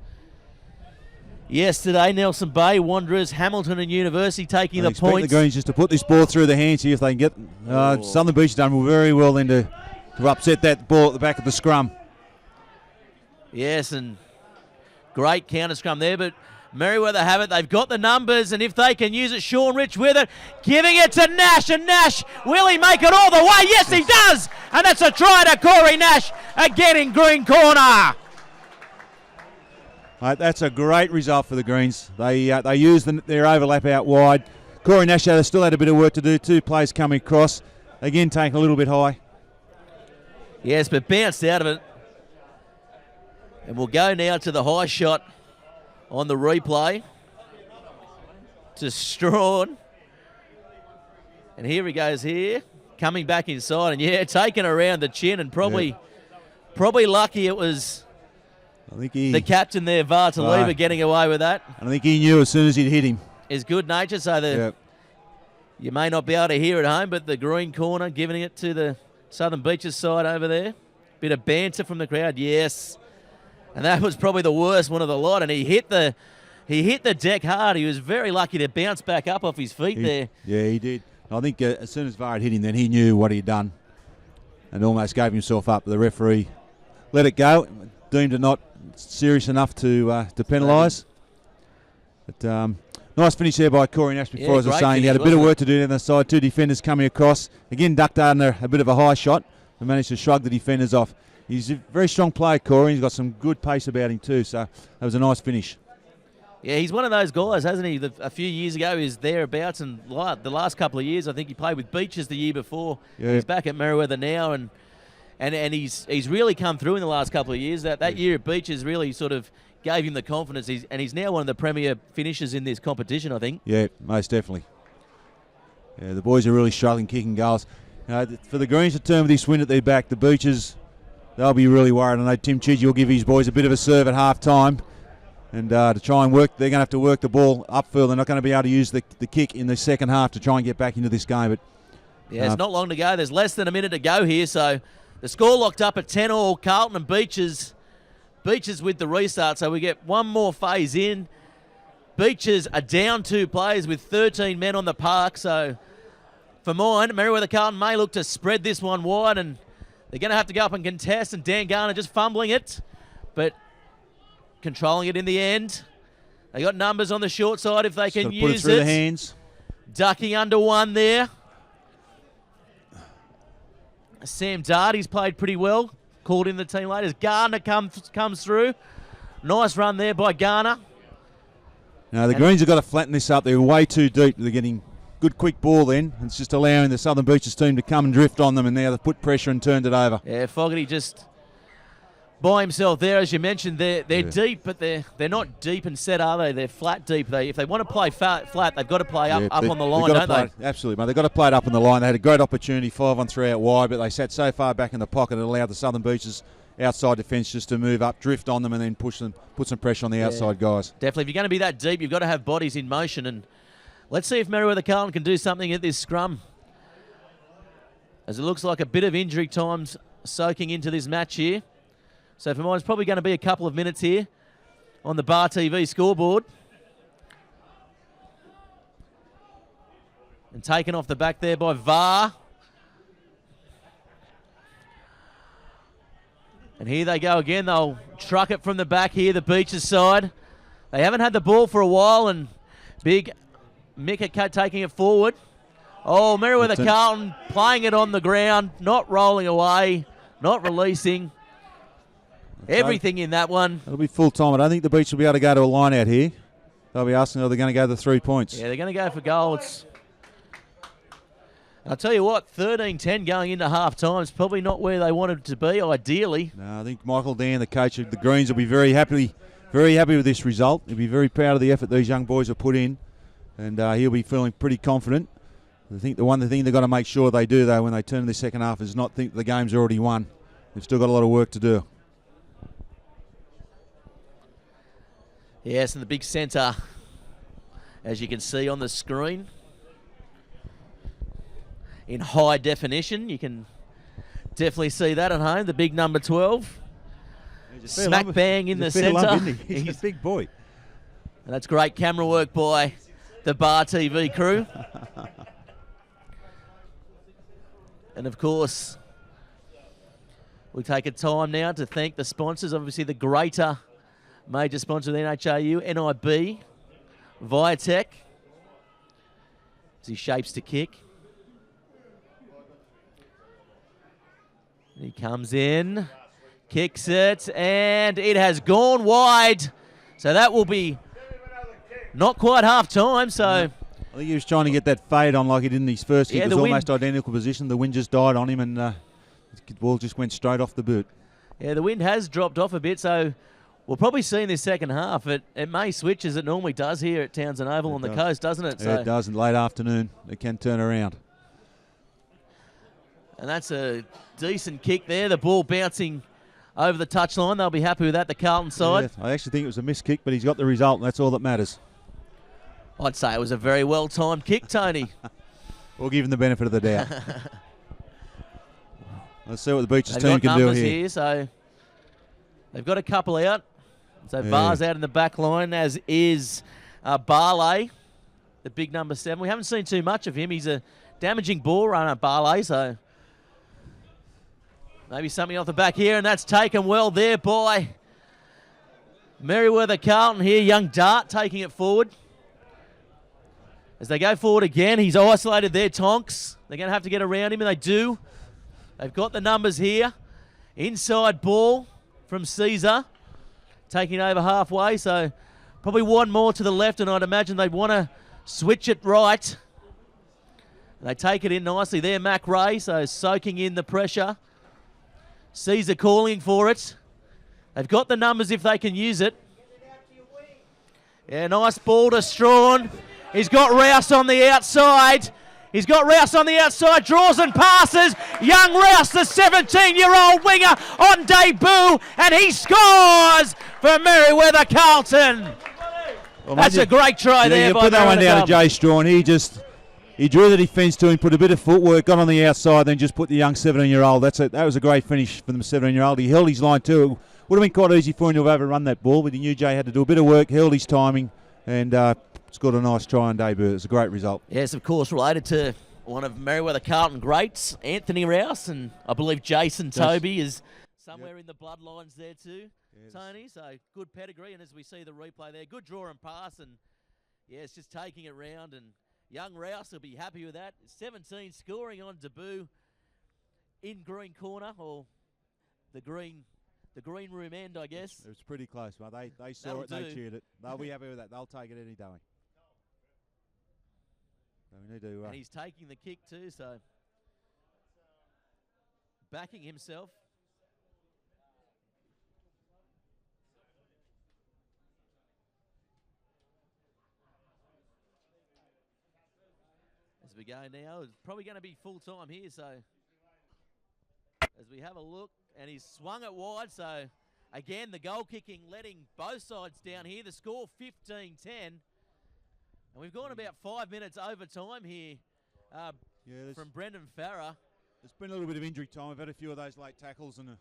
A: yesterday. Nelson Bay, Wanderers, Hamilton and University taking the points.
D: The Greens just to put this ball through the hands here if they can get... Southern Beach done very well then to upset that ball at the back of the scrum.
A: Yes, and great counter scrum there, but Merewether have it. They've got the numbers, and if they can use it, Sean Rich with it, giving it to Nash, and Nash, will he make it all the way? Yes, he does! And that's a try to Corey Nash, again in green corner.
D: That's a great result for the Greens. They used their overlap out wide. Corey Nash still had a bit of work to do. 2 players coming across. Again, taking a little bit high.
A: Yes, but bounced out of it. And we'll go now to the high shot on the replay. To Strawn. And here he goes here. Coming back inside. And taking around the chin and probably lucky it was...
D: I think
A: the captain there, Vartaliva, getting away with that.
D: I think he knew as soon as he'd hit him.
A: Is good nature, so you may not be able to hear it at home, but the green corner giving it to the Southern Beaches side over there. Bit of banter from the crowd, yes. And that was probably the worst one of the lot, and he hit He hit the deck hard. He was very lucky to bounce back up off his feet there.
D: Yeah, he did. I think as soon as VAR had hit him, then he knew what he'd done and almost gave himself up. The referee let it go, deemed it not serious enough to penalise. But nice finish there by Corey Nash before, as I was saying. He had a bit of work to do down the side. Two defenders coming across. Again, ducked under a bit of a high shot and managed to shrug the defenders off. He's a very strong player, Corey. He's got some good pace about him too, so that was a nice finish.
A: Yeah, he's one of those guys, hasn't he? A few years ago, he was thereabouts, and the last couple of years, I think he played with Beaches the year before. Yeah. He's back at Merewether now, and he's really come through in the last couple of years. That year at Beaches really sort of gave him the confidence, and he's now one of the premier finishers in this competition, I think. Yeah,
D: most definitely. Yeah, the boys are really struggling kicking goals. For the Greens to turn with this win at their back, the Beaches, they'll be really worried. I know Tim Chidgey will give his boys a bit of a serve at half-time. And to try and work, they're going to have to work the ball upfield. They're not going to be able to use the kick in the second half to try and get back into this game. But
A: yeah, it's not long to go. There's less than a minute to go here. So the score locked up at 10-all. Carlton and Beaches with the restart. So we get one more phase in. Beaches are down 2 players with 13 men on the park. So for mine, Merewether Carlton may look to spread this one wide, and they're going to have to go up and contest. And Dan Garner just fumbling it, but controlling it in the end. They got numbers on the short side if they can use it.
D: Put it through the hands.
A: Ducking under one there. Sam Darty's played pretty well. Called in the team later as Garner comes through. Nice run there by Garner.
D: Now the Greens have got to flatten this up. They're way too deep. They're getting good quick ball then. It's just allowing the Southern Beaches team to come and drift on them, and now they've put pressure and turned it over.
A: Yeah, Fogarty just by himself there, as you mentioned. They're deep, but they're not deep and set, are they? They're flat deep. If they want to play flat, they've got to play up on the line, don't they?
D: Absolutely, mate. They've got to play it up on the line. They had a great opportunity, 5-on-3 out wide, but they sat so far back in the pocket it allowed the Southern Beaches outside defence just to move up, drift on them, and then put some pressure on the outside guys.
A: Definitely. If you're going to be that deep, you've got to have bodies in motion, and let's see if Merewether Carlton can do something at this scrum, as it looks like a bit of injury time's soaking into this match here. So for mine, it's probably going to be a couple of minutes here on the Bar TV scoreboard. And taken off the back there by VAR. And here they go again. They'll truck it from the back here, the Beaches side. They haven't had the ball for a while, and big Mika taking it forward. Oh, Merewether Carlton playing it on the ground, not rolling away, not releasing. Everything in that one.
D: It'll be full time. I don't think the Beach will be able to go to a line out here. They'll be asking, are they going to go the 3 points?
A: Yeah, they're going to go for goals. I'll tell you what, 13-10 going into half time is probably not where they wanted to be, ideally.
D: No, I think Michael Dan, the coach of the Greens, will be very happy with this result. He'll be very proud of the effort these young boys have put in, and he'll be feeling pretty confident. I think the one thing they've got to make sure they do, though, when they turn to the second half is not think the game's already won. They've still got a lot of work to do.
A: Yes, in the big centre, as you can see on the screen, in high definition, you can definitely see that at home, the big number 12. Smack bang in the centre.
D: He's a big boy.
A: And that's great camera work by the Bar TV crew. And of course, we take a time now to thank the sponsors, obviously the greater major sponsor of the NHRU, NIB, Viatech, as he shapes to kick. And he comes in, kicks it, and it has gone wide. So that will be not quite half time. So
D: I think he was trying to get that fade on like he did in his first kick. It was almost identical position. The wind just died on him, and the ball just went straight off the boot.
A: Yeah, the wind has dropped off a bit, so we'll probably see in this second half. It may switch as it normally does here at Townsend Oval on the coast, doesn't it?
D: Yeah, it does. In late afternoon, it can turn around.
A: And that's a decent kick there. The ball bouncing over the touchline. They'll be happy with that, the Carlton side.
D: Yeah, I actually think it was a missed kick, but he's got the result, and that's all that matters.
A: I'd say it was a very well-timed kick, Tony.
D: We'll give him the benefit of the doubt. Let's see what the Beaches team can do here.
A: So they've got a couple out. So Var's out in the back line, as is Barley, the big number 7. We haven't seen too much of him. He's a damaging ball runner, Barley, so maybe something off the back here, and that's taken well there by Merewether Carlton here. Young Dart taking it forward. As they go forward again, he's isolated there, Tonks. They're going to have to get around him, and they do. They've got the numbers here. Inside ball from Caesar, taking over halfway, so probably one more to the left, and I'd imagine they'd want to switch it right. They take it in nicely there, Mac Ray, so soaking in the pressure. Caesar calling for it. They've got the numbers if they can use it. Yeah, nice ball to Strawn. He's got Rouse on the outside. Draws and passes. Young Rouse, the 17-year-old winger, on debut, and he scores for Merewether Carlton. Well, that's a great try there by
D: put that one down
A: Carlton.
D: to Jay Strawn. He drew the defence to him, put a bit of footwork, got on the outside, then just put the young 17-year-old. That was a great finish for the 17-year-old. He held his line too. It would have been quite easy for him to have overrun that ball, but he knew Jay had to do a bit of work, held his timing, and scored a nice try on debut. It was a great result.
A: Yes, of course, related to one of Merewether Carlton greats, Anthony Rouse, and I believe Jason Toby is somewhere in the bloodlines there too, Tony. So good pedigree, and as we see the replay there, good draw and pass, and it's just taking it round, and young Rouse will be happy with that. 17 scoring on debut in green corner, or the green room end, I guess.
D: It was pretty close, mate. They saw it and they cheered it. They'll be happy with that. They'll take it any day. So we need to,
A: and he's taking the kick too, so backing himself. As we go now, it's probably going to be full time here, so as we have a look, and he's swung it wide, so again the goal kicking letting both sides down here. The score 15-10. And we've gone about 5 minutes overtime here from Brendan Farrer.
D: There's been a little bit of injury time. We've had a few of those late tackles, and a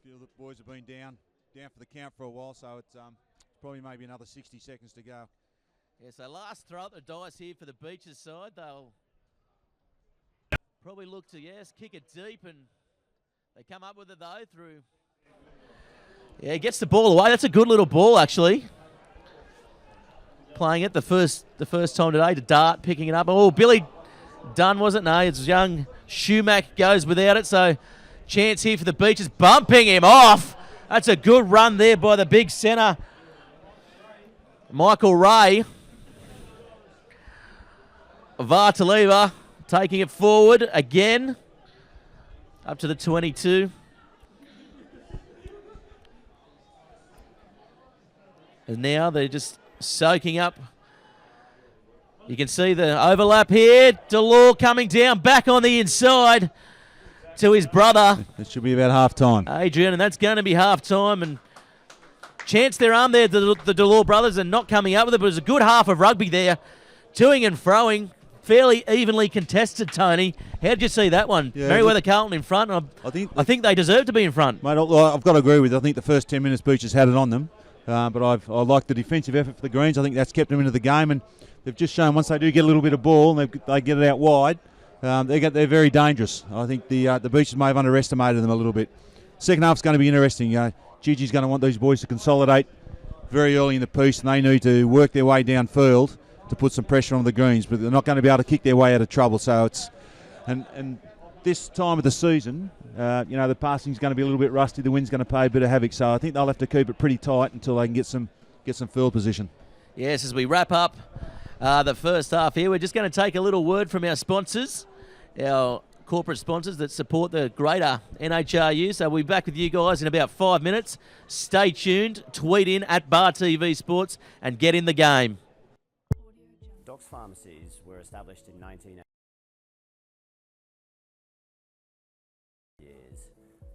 D: few of the boys have been down for the count for a while, so it's probably maybe another 60 seconds to go.
A: Yeah, so last throw at the dice here for the Beaches side. They'll probably look to, kick it deep, and they come up with it though through. Yeah, gets the ball away. That's a good little ball actually. Playing it the first time today to Dart, picking it up. Oh, Billy Dunn, was it? No, it's young Schumack goes without it. So chance here for the Beaches, bumping him off. That's a good run there by the big centre, Michael Ray. Vartaliva taking it forward again, up to the 22. And now they're just soaking up. You can see the overlap here. Delore coming down, back on the inside to his brother.
D: It should be about half-time.
A: Adrian, and that's going to be half-time. And chance their arm there, the Delore brothers, are not coming up with it, but it was a good half of rugby there. Toing and froing, fairly evenly contested, Tony. How did you see that one?
D: Yeah,
A: Merewether Carlton in front. I think they deserve to be in front.
D: Mate, I've got to agree with you. I think the first 10 minutes Beaches had it on them. But I like the defensive effort for the Greens. I think that's kept them into the game, and they've just shown once they do get a little bit of ball and they get it out wide, they're very dangerous. I think the Beaches may have underestimated them a little bit. Second half's going to be interesting. Gigi's going to want these boys to consolidate very early in the piece, and they need to work their way downfield to put some pressure on the Greens, but they're not going to be able to kick their way out of trouble. So it's and this time of the season, the passing's going to be a little bit rusty. The wind's going to play a bit of havoc. So I think they'll have to keep it pretty tight until they can get some field position.
A: Yes, as we wrap up the first half here, we're just going to take a little word from our sponsors, our corporate sponsors that support the greater NHRU. So we'll be back with you guys in about 5 minutes. Stay tuned. Tweet in at Bar TV Sports and get in the game.
E: Doc's pharmacies were established in 1980.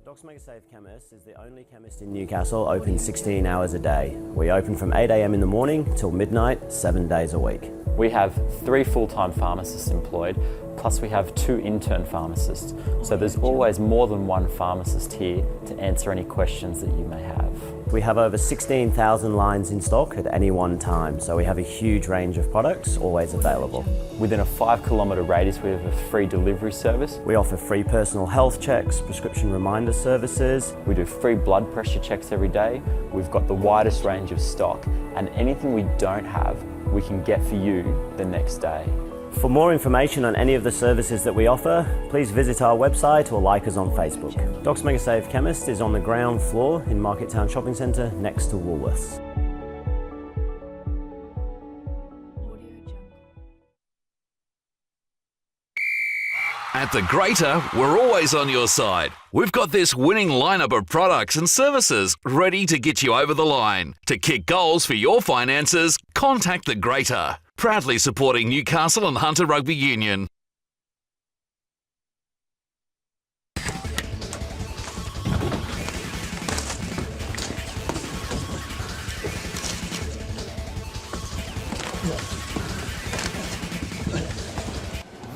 E: Doc's Mega Safe Chemist is the only chemist in Newcastle open 16 hours a day. We open from 8 a.m. in the morning till midnight, 7 days a week.
F: We have 3 full-time pharmacists employed, plus we have 2 intern pharmacists. So there's always more than one pharmacist here to answer any questions that you may have.
E: We have over 16,000 lines in stock at any one time, so we have a huge range of products always available.
F: Within a 5 kilometre radius, we have a free delivery service.
E: We offer free personal health checks, prescription reminder services.
F: We do free blood pressure checks every day. We've got the widest range of stock, and anything we don't have, we can get for you the next day.
E: For more information on any of the services that we offer, please visit our website or like us on Facebook. Doc's Mega Save Chemist is on the ground floor in Market Town Shopping Centre next to Woolworths.
C: At the Greater, we're always on your side. We've got this winning lineup of products and services ready to get you over the line. To kick goals for your finances, contact the Greater. Proudly supporting Newcastle and Hunter Rugby Union.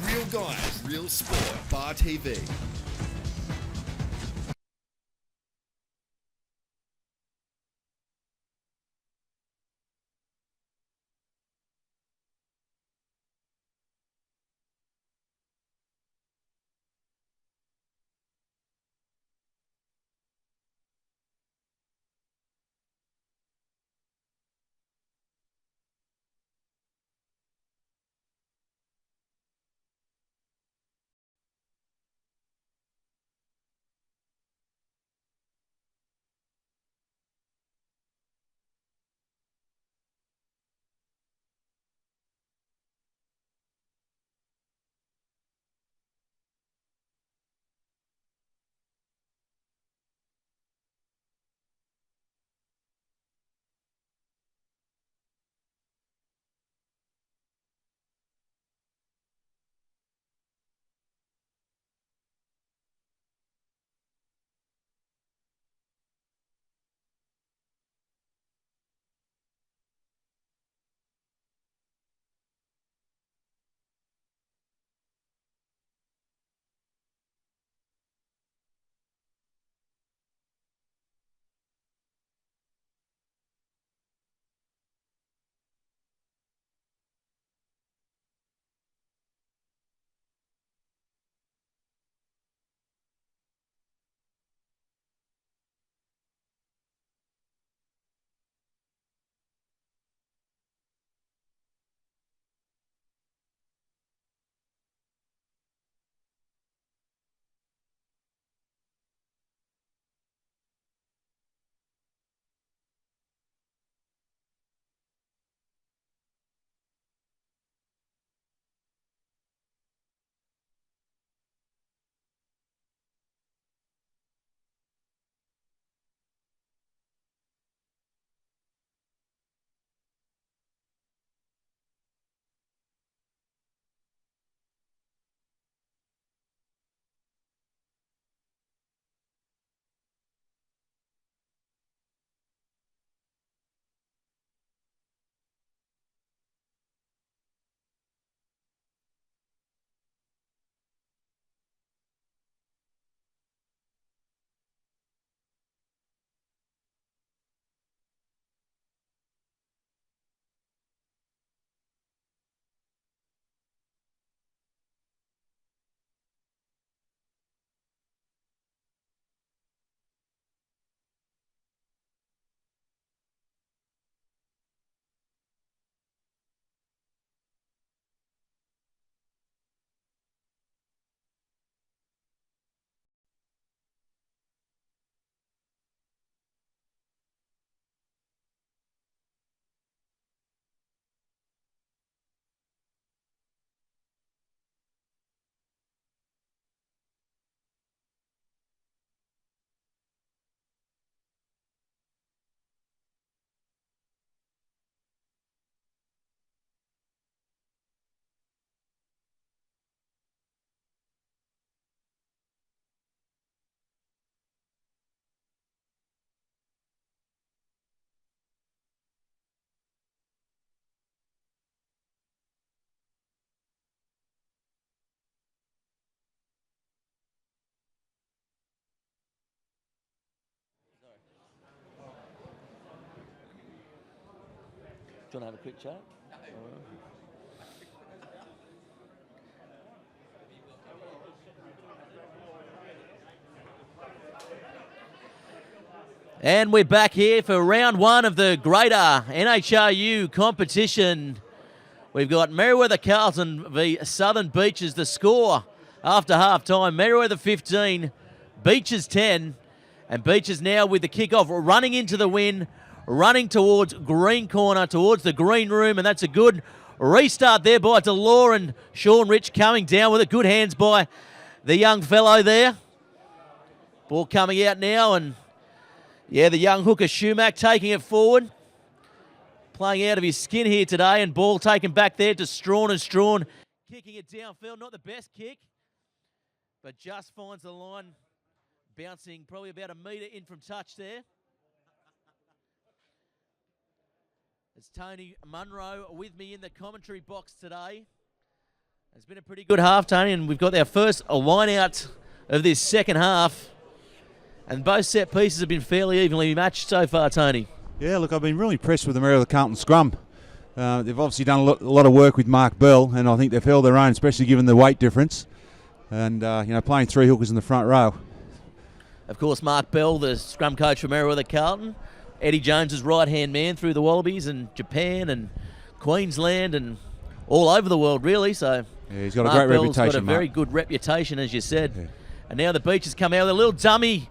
B: Real guys, real sport. Bar TV.
A: Do you want to have a quick chat? And we're back here for round one of the greater NHRU competition. We've got Merewether Carlton v Southern Beaches. The score after half-time, Merewether 15, Beaches 10. And Beaches now with the kick-off, running into the win, running towards green corner, towards the green room. And that's a good restart there by Delore, and Sean Rich coming down with it. Good hands by the young fellow there. Ball coming out now, and yeah, the young hooker Shumack taking it forward. Playing out of his skin here today, and ball taken back there to Strawn, and Strawn kicking it downfield. Not the best kick, but just finds the line, bouncing probably about a metre in from touch there. It's Tony Munro with me in the commentary box today. It's been a pretty good half, Tony, and we've got our first line out of this second half. And both set pieces have been fairly evenly matched so far, Tony. Yeah,
D: look, I've been really impressed with the Merewether Carlton scrum. They've obviously done a lot of work with Mark Bell, and I think they've held their own, especially given the weight difference. And, playing three hookers in the front row.
A: Of course, Mark Bell, the scrum coach for Merewether Carlton. Eddie Jones's right-hand man through the Wallabies and Japan and Queensland and all over the world, really. So
D: yeah, he's got
A: Mark
D: a great
A: Bell's
D: reputation,
A: got a very good reputation, as you said. Yeah. And now the Beaches come out with a little dummy,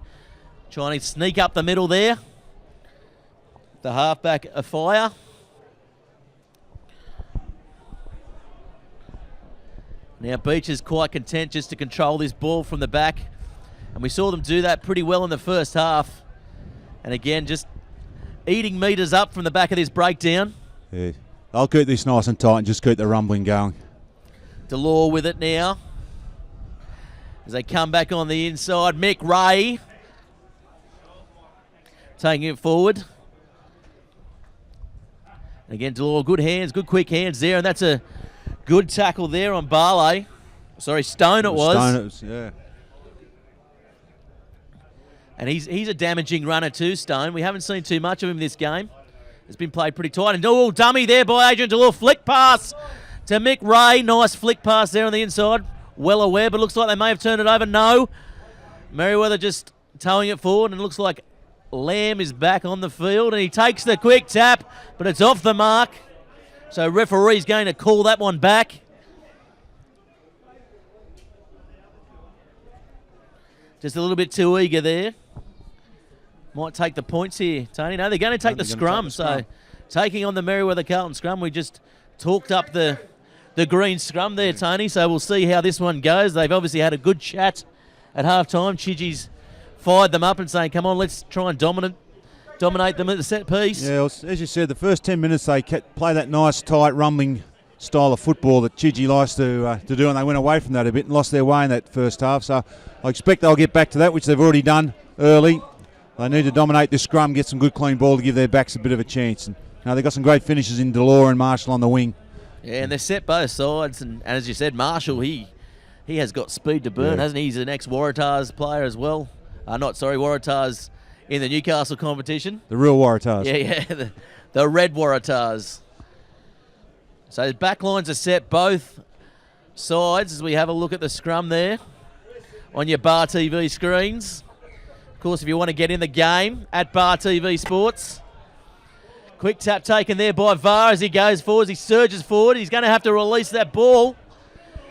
A: trying to sneak up the middle there. The halfback afire. Now Beaches quite content just to control this ball from the back. And we saw them do that pretty well in the first half. And again, just eating metres up from the back of this breakdown.
D: Yeah, I'll keep this nice and tight and just keep the rumbling going.
A: Delore with it now. As they come back on the inside, Mick Ray taking it forward. And again, Delore, good hands, good quick hands there, and that's a good tackle there on Barley. Sorry, Stone it was.
D: Stone it was, yeah.
A: And he's a damaging runner too, Stone. We haven't seen too much of him this game. It's been played pretty tight. And dummy there by Adrian Delore. Flick pass to Mick Ray. Nice flick pass there on the inside. Well aware, but looks like they may have turned it over. No. Merewether just towing it forward, and it looks like Lamb is back on the field, and he takes the quick tap, but it's off the mark. So referee's going to call that one back. Just a little bit too eager there. Might take the points here, Tony. No, they're going to take the scrum. So taking on the Merewether Carlton scrum, we just talked up the green scrum there, Tony. So we'll see how this one goes. They've obviously had a good chat at halftime. Chigi's fired them up and saying, come on, let's try and dominate them at the set piece.
D: Yeah, as you said, the first 10 minutes they play that nice, tight, rumbling style of football that Chigi likes to do, and they went away from that a bit and lost their way in that first half. So I expect they'll get back to that, which they've already done early. They need to dominate the scrum, get some good clean ball to give their backs a bit of a chance. And they've got some great finishes in Delore and Marshall on the wing.
A: Yeah, and they're set both sides. And as you said, Marshall, he has got speed to burn, hasn't he? He's an ex-Waratahs player as well. Waratahs in the Newcastle competition.
D: The real Waratahs.
A: Yeah, the red Waratahs. So the back lines are set both sides as we have a look at the scrum there on your Bar TV screens. Of course, if you want to get in the game, at Bar TV Sports. Quick tap taken there by VAR as he goes forward, as he surges forward. He's going to have to release that ball.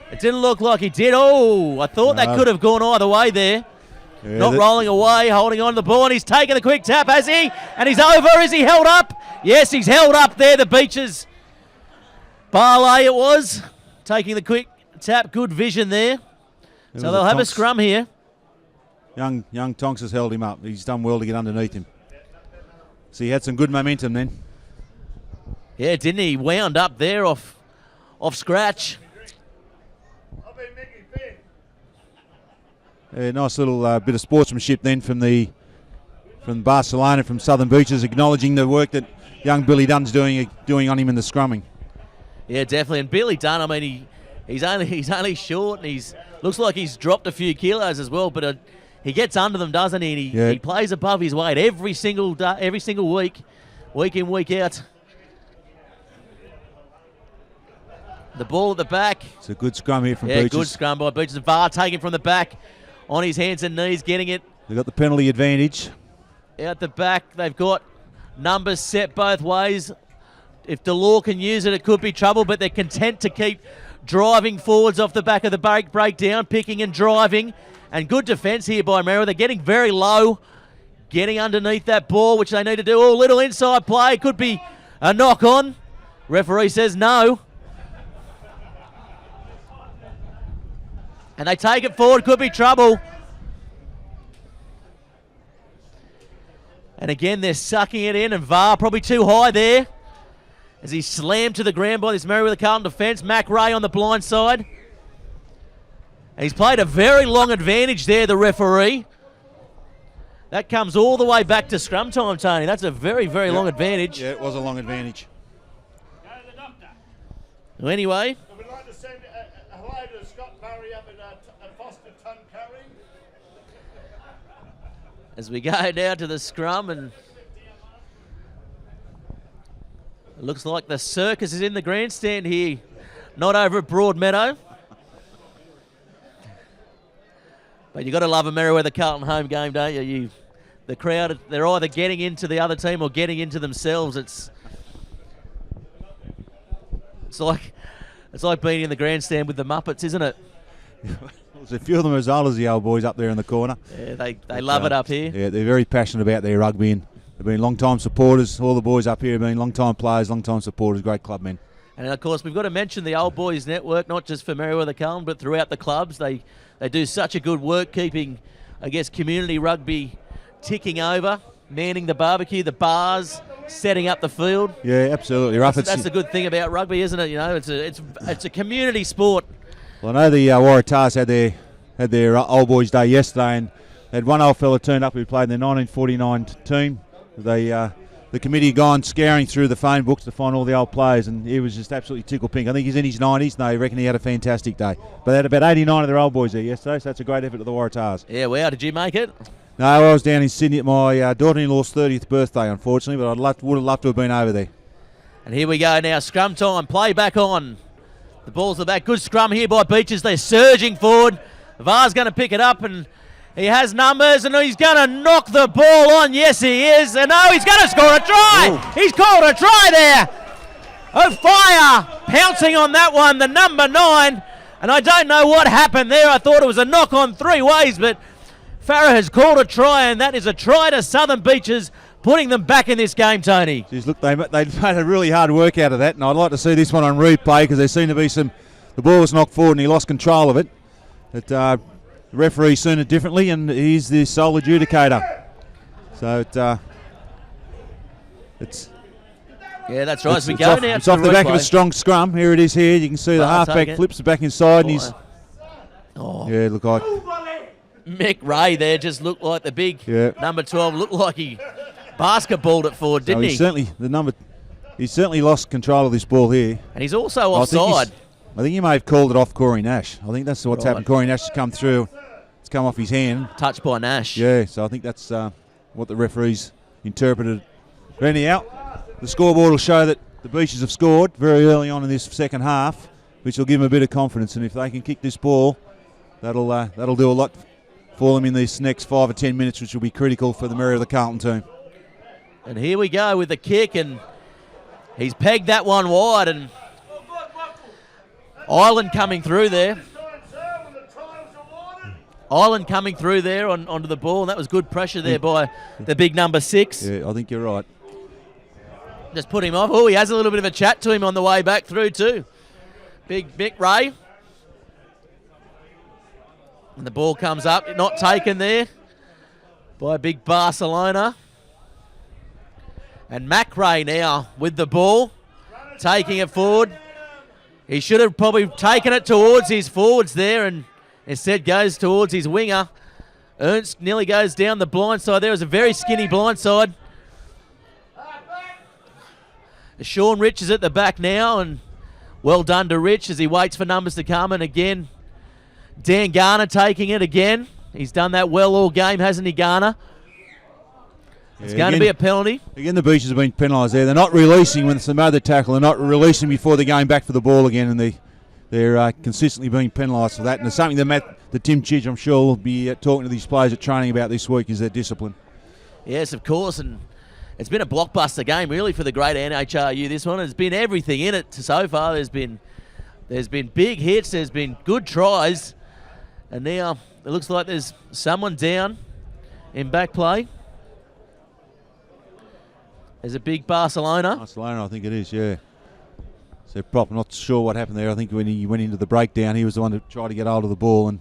A: It didn't look like he did. Oh, I thought that could have gone either way there. Yeah, not rolling away, holding on to the ball, and he's taken the quick tap, has he? And he's over. Is he held up? Yes, he's held up there. The Beaches. Barley it was. Taking the quick tap. Good vision there. So they'll have a scrum here.
D: Young Tonks has held him up. He's done well to get underneath him. So he had some good momentum then.
A: Yeah, didn't he? Wound up there off scratch.
D: Nice little bit of sportsmanship then from Barcelona, from Southern Beaches, acknowledging the work that young Billy Dunn's doing on him in the scrumming.
A: Yeah, definitely. And Billy Dunn, I mean, he's only short, and looks like he's dropped a few kilos as well. But he gets under them, doesn't he? And he plays above his weight every single day, every single week in, week out. The ball at the back.
D: It's a good scrum here from
A: Yeah,
D: Beaches.
A: good scrum by Beaches. VAR taking from the back on his hands and knees, getting it
D: They've got the penalty advantage.
A: out the back. They've got numbers set both ways. If Delore can use it, it could be trouble, but they're content to keep driving forwards off the back of the breakdown, picking and driving. And good defence here by Merewether. They're getting very low, getting underneath that ball, which they need to do. Oh, little inside play. Could be a knock on. Referee says no. And they take it forward. Could be trouble. And again, they're sucking it in, and VAR probably too high there as he's slammed to the ground by this Merewether Carlton defence. Mac Ray on the blind side. And he's played a very long advantage there, the referee. That comes all the way back to scrum time, Tony. That's a very, very long advantage.
D: Yeah, it was a long advantage.
A: Well, anyway,
G: We'd like to send a hello to Scott Murray up at Foster Tuncurry.
A: as we go now to the scrum, and it looks like the circus is in the grandstand here, not over at Broadmeadow. But you got to love a Merewether Carlton home game, don't you? The crowd, they're either getting into the other team or getting into themselves. It's like being in the grandstand with the Muppets, isn't it?
D: There's a few of them as old as the old boys up there in the corner.
A: Yeah, they love it up here.
D: Yeah, they're very passionate about their rugby, and they've been long-time supporters. All the boys up here have been long-time players, long-time supporters, great club men.
A: And of course, we've got to mention the Old Boys Network, not just for Merewether Carlton, but throughout the clubs. They do such a good work keeping, I guess, community rugby ticking over, manning the barbecue, the bars, setting up the field.
D: Yeah, absolutely.
A: That's the good thing about rugby, isn't it? You know, it's a community sport.
D: Well, I know the Waratahs had their Old Boys Day yesterday, and they had one old fella turned up who played in their 1949 team. The committee had gone scouring through the phone books to find all the old players, and he was just absolutely tickle pink. I think he's in his 90s, and they reckon he had a fantastic day. But they had about 89 of their old boys there yesterday, so that's a great effort to the Waratahs.
A: Yeah, well, did you make it?
D: No, I was down in Sydney at my daughter-in-law's 30th birthday, unfortunately, but would have loved to have been over there.
A: And here we go now, scrum time, play back on. The ball's at the back, good scrum here by Beaches. They're surging forward. VAR's going to pick it up, and he has numbers, and he's going to knock the ball on. Yes, he is. And no, he's going to score a try.
D: Ooh.
A: He's called a try there. O'Fire pouncing on that one, the number 9. And I don't know what happened there. I thought it was a knock on three ways, but Farah has called a try, and that is a try to Southern Beaches, putting them back in this game, Tony.
D: Jeez, look, they made a really hard work out of that, and I'd like to see this one on replay because there seemed to be the ball was knocked forward and he lost control of it. But the referee seen it differently, and he's the sole adjudicator. So it's
A: Yeah, that's right. As we go now
D: it's
A: to
D: off the back of a
A: replay.
D: strong scrum. Here it is here. You can see the
A: VAR
D: halfback
A: take it.
D: flips it back inside, and he's...
A: Oh.
D: Yeah, look like...
A: Mick Ray there just looked like the big number 12. Looked like he basketballed it forward, didn't he?
D: He certainly lost control of this ball here.
A: And he's also offside.
D: I think he may have called it off Corey Nash. I think that's what's happened. Corey Nash has come through. It's come off his hand.
A: Touched by Nash.
D: Yeah, so I think that's what the referees interpreted. But anyhow, the scoreboard will show that the Beaches have scored very early on in this second half, which will give them a bit of confidence. And if they can kick this ball, that'll do a lot for them in these next 5 or 10 minutes, which will be critical for the Merewether Carlton team.
A: And here we go with the kick, and he's pegged that one wide, and Island coming through there. Island coming through there onto the ball, and that was good pressure there by the big number 6.
D: Yeah, I think you're right.
A: Just put him off. Oh, he has a little bit of a chat to him on the way back through too. Big Mick Ray. And the ball comes up, not taken there by big Barcelona. And Mac Ray now with the ball, taking it forward. He should have probably taken it towards his forwards there, and instead goes towards his winger. Ernst nearly goes down the blind side. There was a very skinny blind side. Sean Rich is at the back now, and well done to Rich as he waits for numbers to come. And again, Dan Garner taking it again. He's done that well all game, hasn't he, Garner? It's going to be a penalty.
D: Again, the Beaches have been penalised there. They're not releasing when it's the made the tackle. They're not releasing before they're going back for the ball again, and the they're consistently being penalised for that. And it's something that Tim Chidge, I'm sure, will be talking to these players at training about this week, is their discipline.
A: Yes, of course, and it's been a blockbuster game really for the great NHRU. This one has been everything in it so far. There's been big hits, there's been good tries, and now it looks like there's someone down in back play. There's a big Barcelona.
D: Barcelona, I think it is, yeah. So Prop, not sure what happened there. I think when he went into the breakdown, he was the one that tried to get hold of the ball, and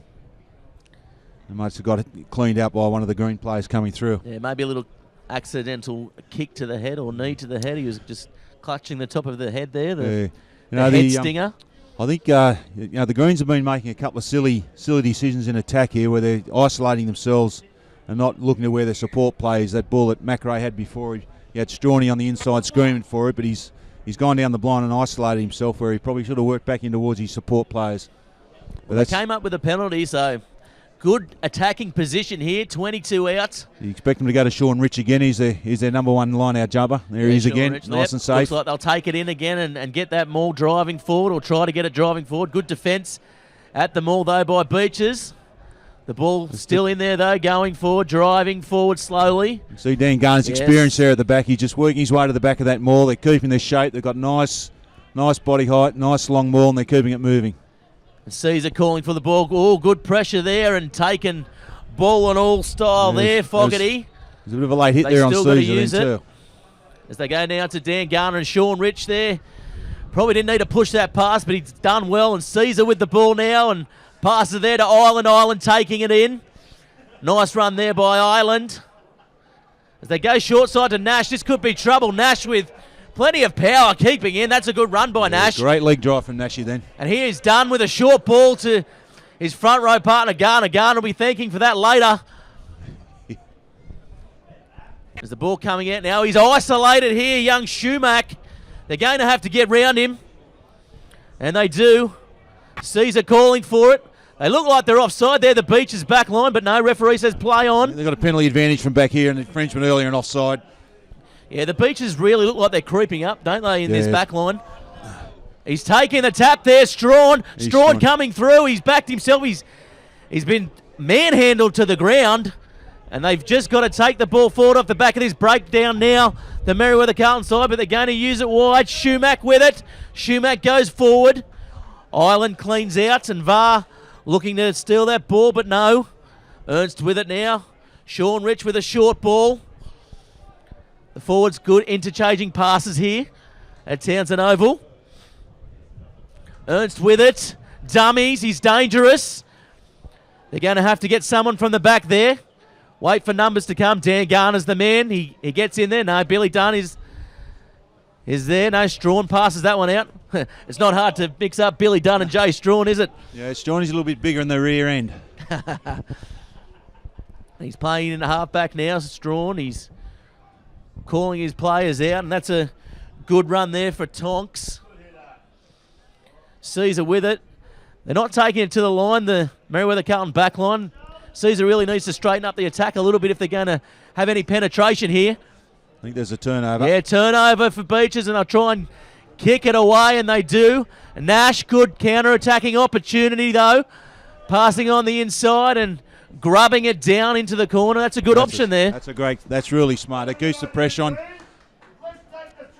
D: he must have got it cleaned out by one of the green players coming through.
A: Yeah, maybe a little accidental kick to the head or knee to the head. He was just clutching the top of the head there, the head stinger.
D: I think the Greens have been making a couple of silly decisions in attack here, where they're isolating themselves and not looking to where their support plays. That ball that Macrae had before, he had Strawn on the inside screaming for it, but he's gone down the blind and isolated himself, where he probably should have worked back in towards his support players.
A: Well, they came up with a penalty, so good attacking position here, 22 out.
D: You expect him to go to Sean Rich again. He's their number one line-out jumper. There he is again,
A: Rich,
D: nice and safe.
A: Looks like they'll take it in again and get that maul driving forward, or try to get it driving forward. Good defence at the maul, though, by Beaches. The ball still in there, though, going forward, driving forward slowly.
D: You see Dan Garner's experience there at the back. He's just working his way to the back of that maul. They're keeping their shape. They've got nice body height, nice long maul, and they're keeping it moving.
A: Caesar calling for the ball. Oh, good pressure there and taking ball and all style there, Fogarty.
D: There's a bit of a late hit there on Caesar then too.
A: As they go now to Dan Garner and Sean Rich there. Probably didn't need to push that pass, but he's done well. And Caesar with the ball now and passes there to Island. Island taking it in. Nice run there by Island. As they go short side to Nash, this could be trouble. Nash with plenty of power keeping in. That's a good run by Nash.
D: Great leg drive from Nashy then.
A: And he is done with a short ball to his front row partner, Garner. Garner will be thanking for that later. There's the ball coming out now. He's isolated here, young Schumack. They're going to have to get round him. And they do. Caesar calling for it. They look like they're offside there, the Beaches back line, but no, referee says play on.
D: They've got a penalty advantage from back here, and infringement earlier and offside.
A: Yeah, the Beaches really look like they're creeping up, don't they, in this back line? He's taking the tap there, Strawn. Strawn coming through. He's backed himself. He's been manhandled to the ground, and they've just got to take the ball forward off the back of this breakdown now. The Merewether Carlton side, but they're going to use it wide. Schumack with it. Schumack goes forward. Island cleans out, and VAR looking to steal that ball, but no. Ernst with it now. Sean Rich with a short ball. The forwards good, interchanging passes here at Townsend Oval. Ernst with it. Dummies, he's dangerous. They're going to have to get someone from the back there. Wait for numbers to come. Dan Garner's the man. He gets in there. No, Billy Dunn is there. No, Strawn passes that one out. It's not hard to mix up Billy Dunn and Jay Strawn, is it?
D: Yeah, Strawn is a little bit bigger in the rear end.
A: He's playing in the halfback now, Strawn. He's calling his players out, and that's a good run there for Tonks. Caesar with it. They're not taking it to the line, the Merewether Carlton back line. Caesar really needs to straighten up the attack a little bit if they're going to have any penetration here.
D: I think there's a turnover.
A: Yeah, turnover for Beaches, and they'll try and kick it away, and they do. Nash, good counter-attacking opportunity, though. Passing on the inside and grubbing it down into the corner. That's a good option there.
D: That's really smart. It keeps the pressure on.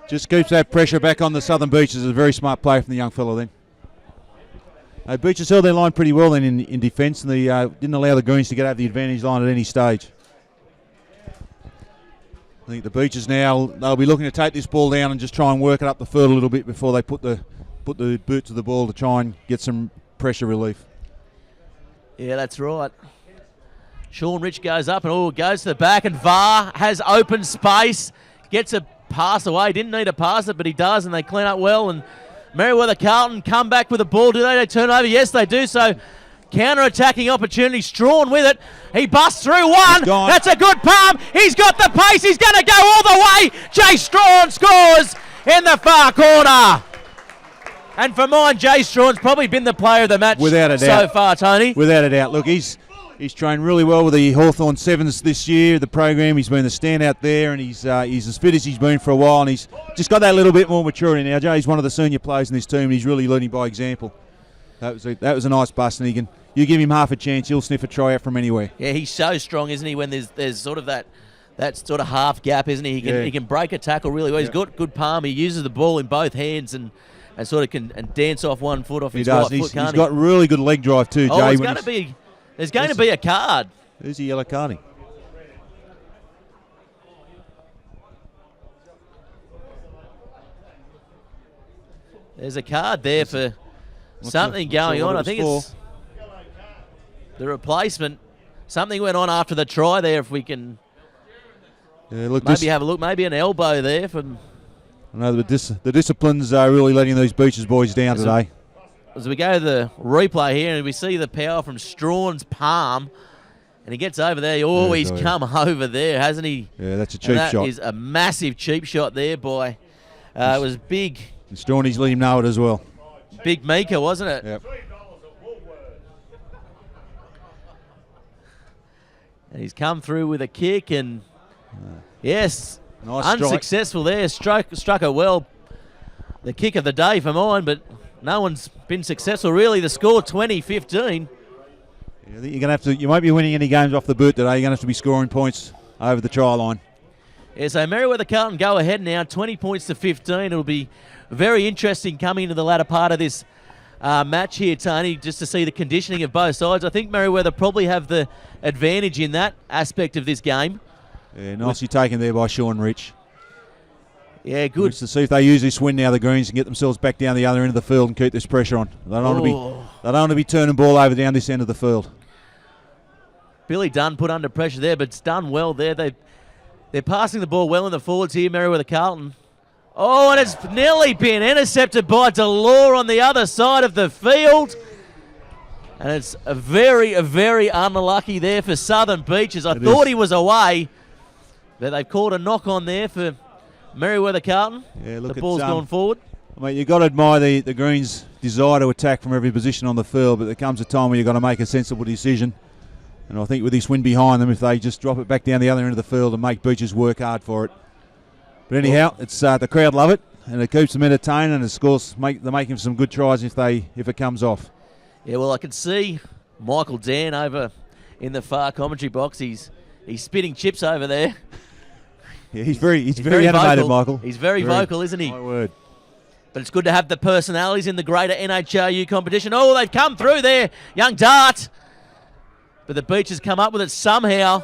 D: Just keeps that pressure back on the Southern Beaches. It's a very smart play from the young fellow then. Beaches held their line pretty well then in defence, and they didn't allow the Greens to get over the advantage line at any stage. I think the Beaches now, they'll be looking to take this ball down and just try and work it up the field a little bit before they put the boot to the ball to try and get some pressure relief.
A: Yeah, that's right. Sean Rich goes up and goes to the back, and VAR has open space. Gets a pass away. Didn't need to pass it, but he does, and they clean up well. And Merewether Carlton come back with the ball. Do they turn over? Yes, they do. So counter-attacking opportunity. Strawn with it. He busts through one. That's a good palm. He's got the pace. He's going to go all the way. Jay Strawn scores in the far corner. And for mine, Jay Strawn's probably been the player of the match
D: without a doubt
A: so far, Tony.
D: Without a doubt. Look, he's trained really well with the Hawthorn Sevens this year, the program. He's been the standout there, and he's as fit as he's been for a while, and he's just got that little bit more maturity now. Jay's one of the senior players in this team, and he's really leading by example. That was a nice bust, and you give him half a chance, he'll sniff a try out from anywhere.
A: Yeah, he's so strong, isn't he? When there's sort of that sort of half gap, isn't he? He can break a tackle really well. He's got good palm. He uses the ball in both hands and sort of can dance off one foot off his right foot.
D: He's got really good leg drive too, Jay.
A: There's going to be a card.
D: There's a yellow carding.
A: There's a card there for something going on. I think it's the replacement. Something went on after the try there. If we can maybe have a look, maybe an elbow there from.
D: I know the disciplines are really letting these Beaches boys down today.
A: As we go to the replay here, and we see the power from Strawn's palm, and he gets over there. He always come over there, hasn't he?
D: Yeah, that's a cheap shot.
A: That is a massive cheap shot there by. It was big.
D: And Strawny's let him know it as well.
A: Big Mika, wasn't it?
D: Yep.
A: And he's come through with a kick, and yes,
D: nice
A: unsuccessful there. Struck it well. The kick of the day for mine, but no one's been successful really. The score 20-15.
D: Yeah, I think you're gonna have to. You won't be winning any games off the boot today. You're gonna have to be scoring points over the try line.
A: Yeah, so Merewether Carlton go ahead now, 20 points to 15. It'll be very interesting coming into the latter part of this match here, Tony, just to see the conditioning of both sides. I think Merewether probably have the advantage in that aspect of this game.
D: Yeah, nicely taken there by Sean Rich.
A: Yeah, good.
D: To see if they use this win now, the Greens, and get themselves back down the other end of the field and keep this pressure on. They don't want to be turning ball over down this end of the field.
A: Billy Dunn put under pressure there, but it's done well there. They're passing the ball well in the forwards here, Merewether Carlton. Oh, and it's nearly been intercepted by Delore on the other side of the field. And it's a very unlucky there for Southern Beaches. I thought he was away, but they've called a knock on there for Merewether Carlton.
D: Yeah, look,
A: the ball's gone forward.
D: I mean, you've got to admire the Greens' desire to attack from every position on the field, but there comes a time where you've got to make a sensible decision. And I think with this win behind them, if they just drop it back down the other end of the field and make Beaches work hard for it. But anyhow, it's the crowd love it, and it keeps them entertained, and of course they're making some good tries if it comes off.
A: Yeah, well, I can see Michael Dan over in the far commentary box. He's spitting chips over there.
D: Yeah, he's very animated,
A: vocal.
D: Michael.
A: He's very vocal, isn't he?
D: My word.
A: But it's good to have the personalities in the greater NHRU competition. Oh, they've come through there, young Dart. But the Beach has come up with it somehow.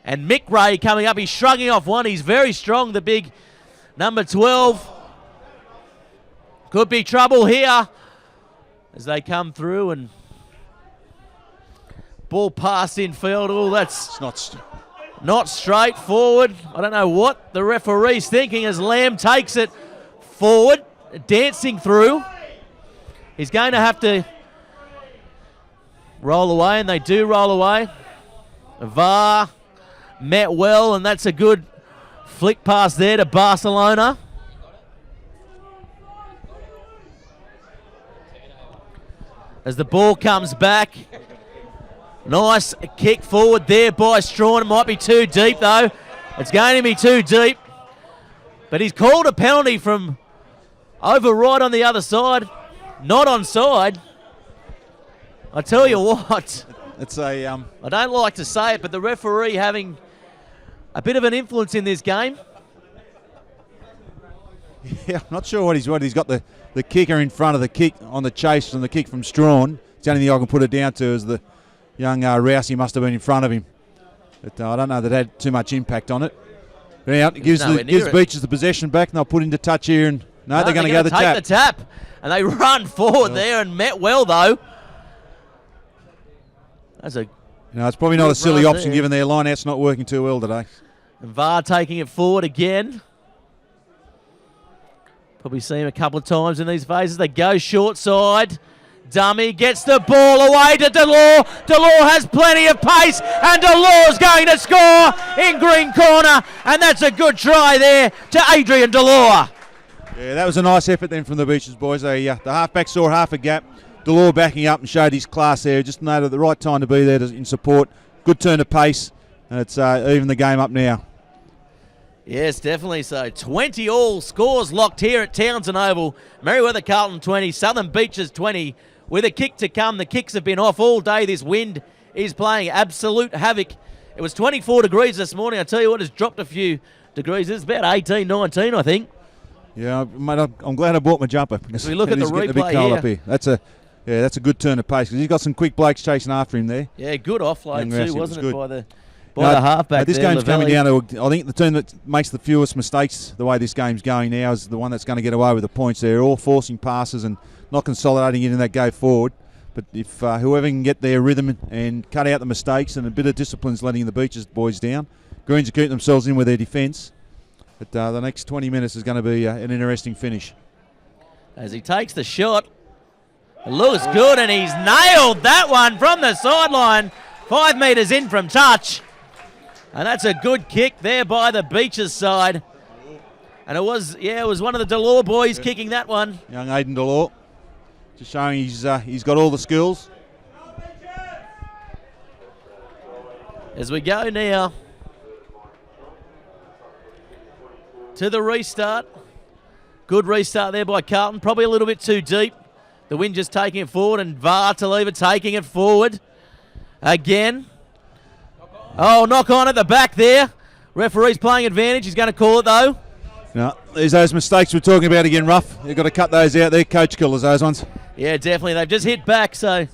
A: And Mick Ray coming up. He's shrugging off one. He's very strong, the big number 12. Could be trouble here as they come through and ball passed in field. Oh, that's not straightforward. I don't know what the referee's thinking as Lamb takes it forward, dancing through. He's going to have to roll away, and they do roll away. VAR met well, and that's a good flick pass there to Barcelona. As the ball comes back. Nice kick forward there by Strawn. It might be too deep, though. It's going to be too deep. But he's called a penalty from over right on the other side. Not onside. I tell you what.
D: It's a.
A: I don't like to say it, but the referee having a bit of an influence in this game.
D: Yeah, I'm not sure what he's got the kicker in front of the kick on the chase and the kick from Strawn. It's the only thing I can put it down to is the young Rousey must have been in front of him. But I don't know that had too much impact on it. But anyhow, it gives Beaches the possession back, and they'll put into touch here. And they're going to go the tap.
A: Take the tap, and they run forward there and met well though. That's a.
D: It's probably not a silly option given their line-out's not working too well today.
A: And VAR taking it forward again. Probably seen him a couple of times in these phases. They go short side. Dummy gets the ball away to Delore. Delore has plenty of pace, and Delore's going to score in green corner, and that's a good try there to Adrian Delore.
D: Yeah, that was a nice effort then from the Beaches boys. The halfback saw half a gap. Delore backing up and showed his class there. Just noted the right time to be there in support. Good turn of pace, and it's even the game up now.
A: Yes, definitely so. 20 all scores locked here at Townsend Oval. Merewether Carlton 20, Southern Beaches 20. with a kick to come. The kicks have been off all day. This wind is playing absolute havoc. It was 24 degrees this morning. I tell you what, it's dropped a few degrees. It's about 18, 19, I think.
D: Yeah, mate, I'm glad I bought my jumper.
A: As we look at the
D: getting a bit
A: replay
D: cold
A: here.
D: up here. That's a good turn of pace because he's got some quick blokes chasing after him there.
A: Yeah, good offload
D: Young
A: too,
D: Rousey,
A: wasn't
D: it
A: it,
D: was
A: by the halfback
D: This
A: there,
D: game's coming
A: Lavelli.
D: down to, I think the team that makes the fewest mistakes, the way this game's going now, is the one that's going to get away with the points. They're all forcing passes and not consolidating it in that go forward. But if whoever can get their rhythm and cut out the mistakes, and a bit of discipline's letting the Beaches boys down, Greens are keeping themselves in with their defence. But the next 20 minutes is going to be an interesting finish.
A: As he takes the shot, it looks good, and he's nailed that one from the sideline, 5 metres in from touch. And that's a good kick there by the Beaches side. And it was one of the Delore boys kicking that one.
D: Young Aidan Delore, just showing he's got all the skills.
A: As we go now to the restart. Good restart there by Carlton. Probably a little bit too deep. The wind just taking it forward, and Vartaliva taking it forward again. Oh, knock on at the back there. Referee's playing advantage. He's going to call it though.
D: No, there's those mistakes we're talking about again, Ruff. You've got to cut those out. They're coach killers, those ones.
A: Yeah, definitely. They've just hit back, so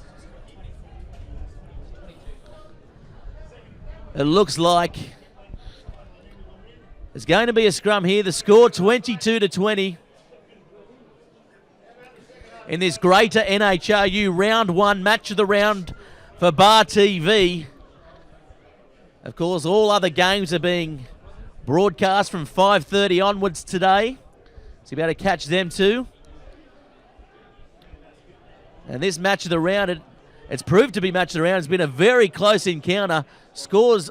A: it looks like there's going to be a scrum here. The score 22-20 in this greater NHRU round 1 match of the round for Bar TV. Of course, all other games are being broadcast from 5:30 onwards today, so you'll be able to catch them too. And this match of the round, it's proved to be match of the round. It's been a very close encounter. Scores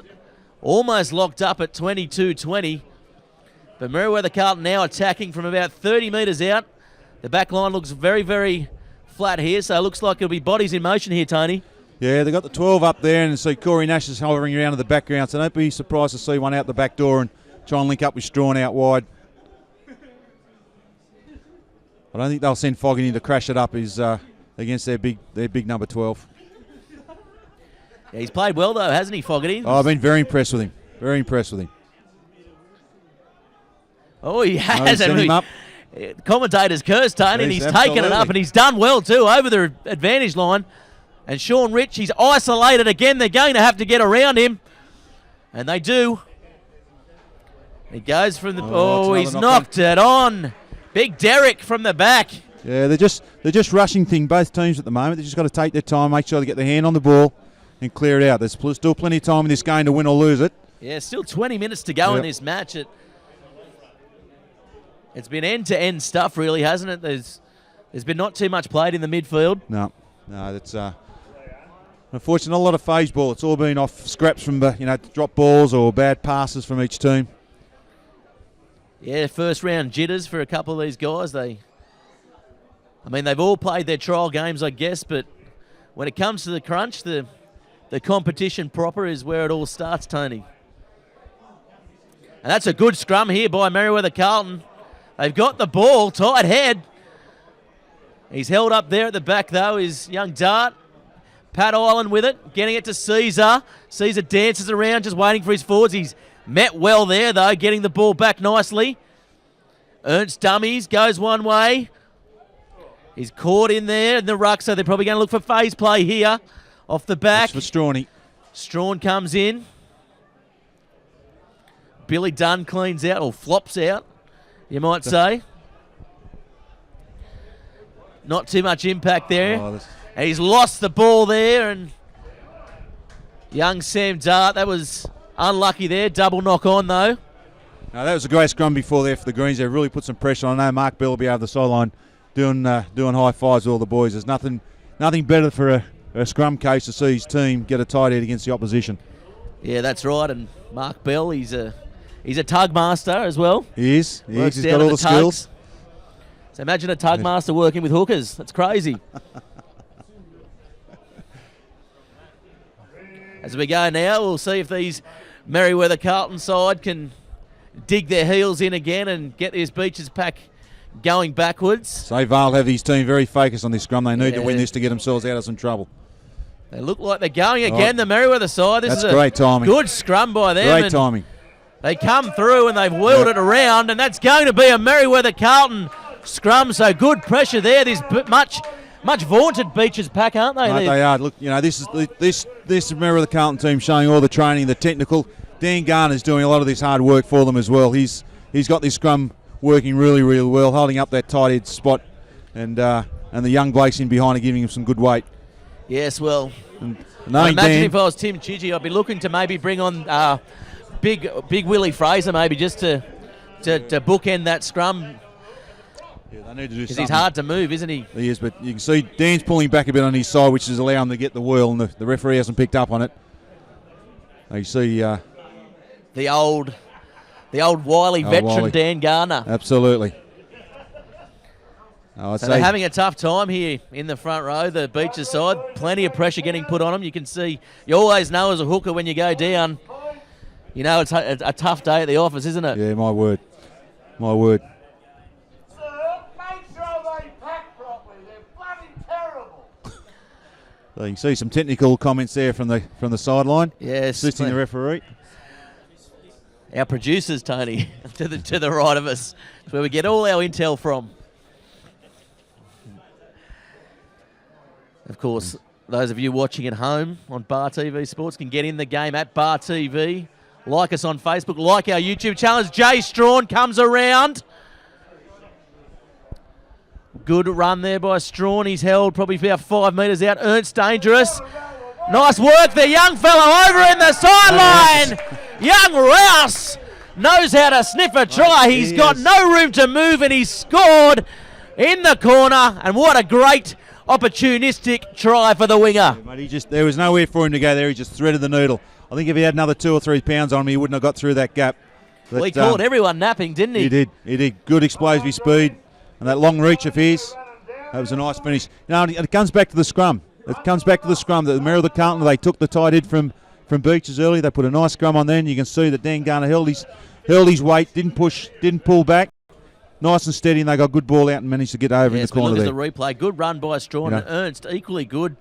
A: almost locked up at 22-20. But Merewether Carlton now attacking from about 30 metres out. The back line looks very, very flat here, so it looks like it'll be bodies in motion here, Tony.
D: Yeah, they've got the 12 up there, and see Corey Nash is hovering around in the background, so don't be surprised to see one out the back door and try and link up with Strawn out wide. I don't think they'll send Fogarty to crash it up against their big number 12.
A: Yeah, he's played well, though, hasn't he, Fogarty?
D: Oh, I've been very impressed with him. Very impressed with him.
A: Oh, he
D: Oh,
A: has.
D: send him up.
A: Commentators cursed, Tony, and
D: Yes,
A: he's taken it up,
D: absolutely.
A: and he's done well, too, over the advantage line. And Sean Rich, he's isolated again. They're going to have to get around him. And they do. He goes from the... Oh, he's knocked it on. Big Derek from the back.
D: Yeah, they're just rushing thing, both teams at the moment. They've just got to take their time, make sure they get their hand on the ball and clear it out. There's still plenty of time in this game to win or lose it.
A: Yeah, still 20 minutes to go in this match. It's been end-to-end stuff, really, hasn't it? There's been not too much played in the midfield.
D: No, that's unfortunately not a lot of phase ball. It's all been off scraps from drop balls or bad passes from each team.
A: Yeah, first round jitters for a couple of these guys. They've all played their trial games, I guess, but when it comes to the crunch, the competition proper is where it all starts, Tony. And that's a good scrum here by Merewether Carlton. They've got the ball, tight head. He's held up there at the back, though, is young Dart. Pat Island with it, getting it to Caesar. Caesar dances around, just waiting for his forwards. He's met well there, though, getting the ball back nicely. Ernst dummies, goes one way. He's caught in there in the ruck, so they're probably going to look for phase play here off the back.
D: That's for Strawny.
A: Strawn comes in. Billy Dunn cleans out, or flops out, you might say. Not too much impact there. And he's lost the ball there, and young Sam Dart, that was unlucky there. Double knock on, though.
D: No, that was a great scrum before there for the Greens. They really put some pressure on. I know Mark Bell will be over the sideline doing high fives with all the boys. There's nothing better for a scrum coach to see his team get a tight head against the opposition.
A: Yeah, that's right. And Mark Bell, he's a tug master as well.
D: He is.
A: Works
D: He's
A: down
D: got
A: at
D: all the skills.
A: So imagine a tug master working with hookers. That's crazy. As we go now, we'll see if these Merewether Carlton side can dig their heels in again and get this Beaches pack going backwards.
D: So Vale have his team very focused on this scrum. They need to win this to get themselves out of some trouble.
A: They look like they're going again, the Merewether side. This
D: That's
A: is a
D: great timing.
A: good scrum by them.
D: Great
A: and
D: timing.
A: They come through and they've wheeled it around, and that's going to be a Merewether Carlton scrum. So good pressure there. This much vaunted Beaches pack, aren't they?
D: Mate, they are. Look, you know, this is Merewether Carlton team showing all the training, the technical. Dan Garner's doing a lot of this hard work for them as well. He's got this scrum working really, really well, holding up that tight head spot, and the young blokes in behind are giving him some good weight.
A: Yes, well,
D: I
A: imagine if I was Tim Chidgey, I'd be looking to maybe bring on Big Willie Fraser, maybe just to bookend that scrum.
D: Yeah, they need to do
A: because
D: something.
A: he's hard to move, isn't he?
D: He is, but you can see Dan's pulling back a bit on his side, which is allowing him to get the wheel, and the referee hasn't picked up on it. You see
A: the old wily veteran
D: Wiley.
A: Dan Garner.
D: Absolutely.
A: So they're having a tough time here in the front row, the Beaches side. Plenty of pressure getting put on them. You can see, you always know as a hooker when you go down, you know it's a tough day at the office, isn't it?
D: Yeah, my word. My word.
G: Sir, make sure they pack properly. They're bloody terrible.
D: So you can see some technical comments there from the sideline.
A: Yes.
D: Assisting the referee.
A: Our producers, Tony, to the right of us. It's where we get all our intel from. Of course, those of you watching at home on Bar TV Sports can get in the game at Bar TV. Like us on Facebook, like our YouTube channel. Jay Strawn comes around. Good run there by Strawn. He's held probably about 5 metres out. Ernst dangerous. Nice work there, young fellow over in the sideline. Young Rouse knows how to sniff a try. He's got no room to move, and he's scored in the corner. And what a great opportunistic try for the winger.
D: Yeah, mate, there was nowhere for him to go there. He just threaded the needle. I think if he had another 2 or 3 pounds on him, he wouldn't have got through that gap. But,
A: well, he caught everyone napping, didn't he?
D: He did. Good explosive speed, and that long reach of his. That was a nice finish. You know, it comes back to the scrum. The Merewether Carlton, they took the tight head from Beaches early. They put a nice scrum on there, and you can see that Dan Garner held his weight, didn't push, didn't pull back. Nice and steady, and they got good ball out and managed to get over in the corner there.
A: Look at the replay. Good run by Strawn and Ernst. Equally good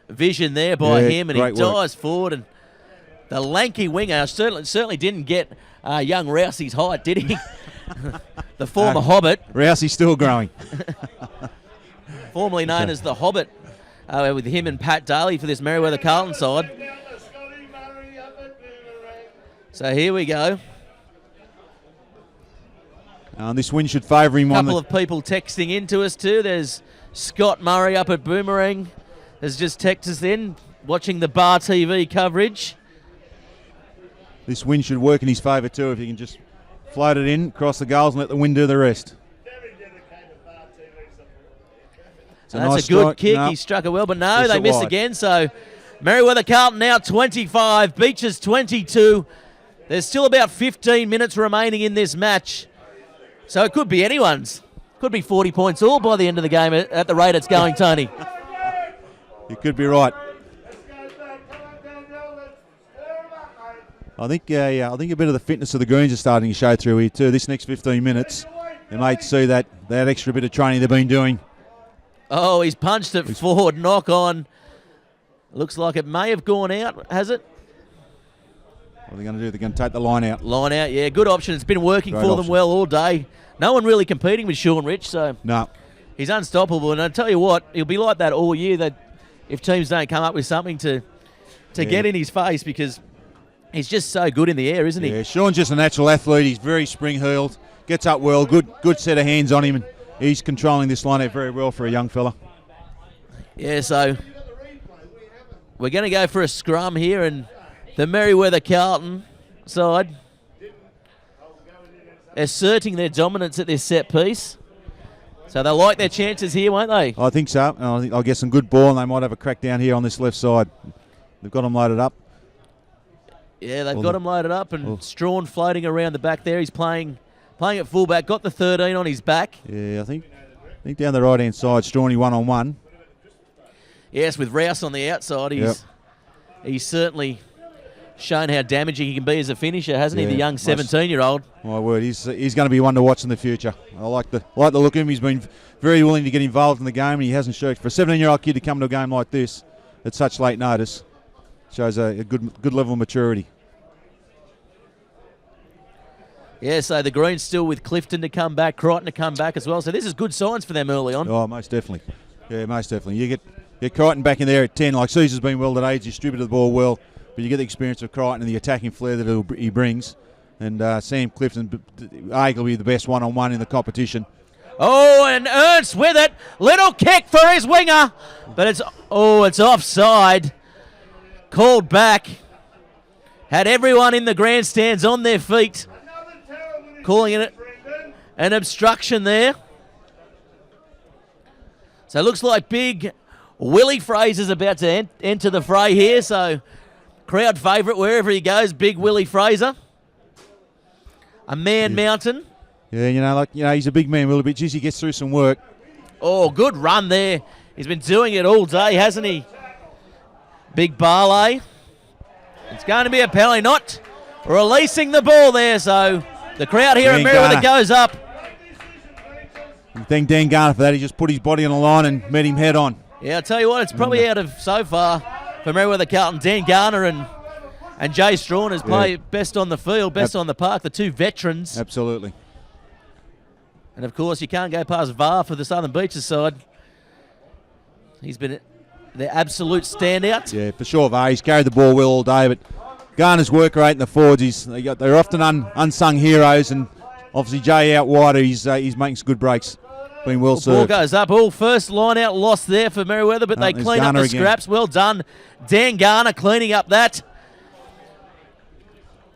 A: vision there by him, and he dives forward. And the lanky winger certainly didn't get young Rousey's height, did he? The former Hobbit.
D: Rousey's still growing.
A: Formerly known as the Hobbit, with him and Pat Daly for this Merewether Carlton side. So here we go.
D: This win should favour him.
A: A couple of people texting into us too. There's Scott Murray up at Boomerang has just texted us in, watching the Bar TV coverage.
D: This win should work in his favour too if he can just float it in, cross the goals and let the wind do the rest.
A: That's a good kick. No. He struck it well, but no, they miss again. So Merewether Carlton now 25, Beaches 22. There's still about 15 minutes remaining in this match. So it could be anyone's. Could be 40 points all by the end of the game at the rate it's going, Tony.
D: You could be right. I think a bit of the fitness of the greens is starting to show through here too. This next 15 minutes, you might see that extra bit of training they've been doing.
A: Oh, he's punched it forward, knock on. Looks like it may have gone out, has it?
D: What are they going to do? They're going to take the line out.
A: Line out, yeah. Good option. It's been working for them well all day. No one really competing with Sean Rich, so
D: no,
A: he's unstoppable. And I tell you what, he'll be like that all year. That if teams don't come up with something to get in his face, because he's just so good in the air, isn't he?
D: Yeah, Sean's just a natural athlete. He's very spring-heeled, gets up well, good set of hands on him, and he's controlling this line out very well for a young fella. Yeah,
A: so we're going to go for a scrum here, and the Merewether Carlton side asserting their dominance at this set piece. So they'll like their chances here, won't they?
D: I think so. I think I'll get some good ball, and they might have a crack down here on this left side. They've got them loaded up.
A: Yeah, they've got him loaded up, and Strawn floating around the back there. He's playing at fullback, got the 13 on his back.
D: Yeah, I think down the right-hand side, Strawny one-on-one.
A: Yes, with Rouse on the outside, he's certainly shown how damaging he can be as a finisher, hasn't he? The young 17-year-old.
D: My word, he's going to be one to watch in the future. I like the look of him. He's been very willing to get involved in the game, and he hasn't shirked. For a 17-year-old kid to come to a game like this at such late notice shows a good level of maturity.
A: Yeah, so the Greens still with Clifton to come back, Crichton to come back as well. So this is good signs for them early on.
D: Oh, most definitely. Yeah, most definitely. You get Crichton back in there at 10. Like Caesar's been well today. He's distributed the ball well. But you get the experience of Crichton and the attacking flair that he brings. And Sam Clifton, arguably the best one-on-one in the competition.
A: Oh, and Ernst with it. Little kick for his winger. But it's offside. Called back. Had everyone in the grandstands on their feet. Calling it an obstruction there. So it looks like big Willie Fraser's about to enter the fray here. So crowd favourite wherever he goes, big Willie Fraser. A man mountain.
D: Yeah, he's a big man, Willie, but geez, he gets through some work.
A: Oh, good run there. He's been doing it all day, hasn't he? Big Barley. It's going to be a penalty, not releasing the ball there. So the crowd here at Merewether goes up.
D: Thank Dan Garner for that. He just put his body on the line and met him head on.
A: Yeah, I'll tell you what, it's probably out of so far for Merewether Carlton. Dan Garner and Jay Strawn has played best on the field, best on the park, the two veterans.
D: Absolutely.
A: And of course, you can't go past VAR for the Southern Beaches side. He's been the absolute standout.
D: Yeah, for sure, VAR. He's carried the ball well all day, but Garner's work rate in the forwards, they're often unsung heroes, and obviously Jay out wider, he's making some good breaks. Been well served.
A: Ball goes up. First line out lost there for Merewether, but they clean up the scraps. Well done. Dan Garner cleaning up that.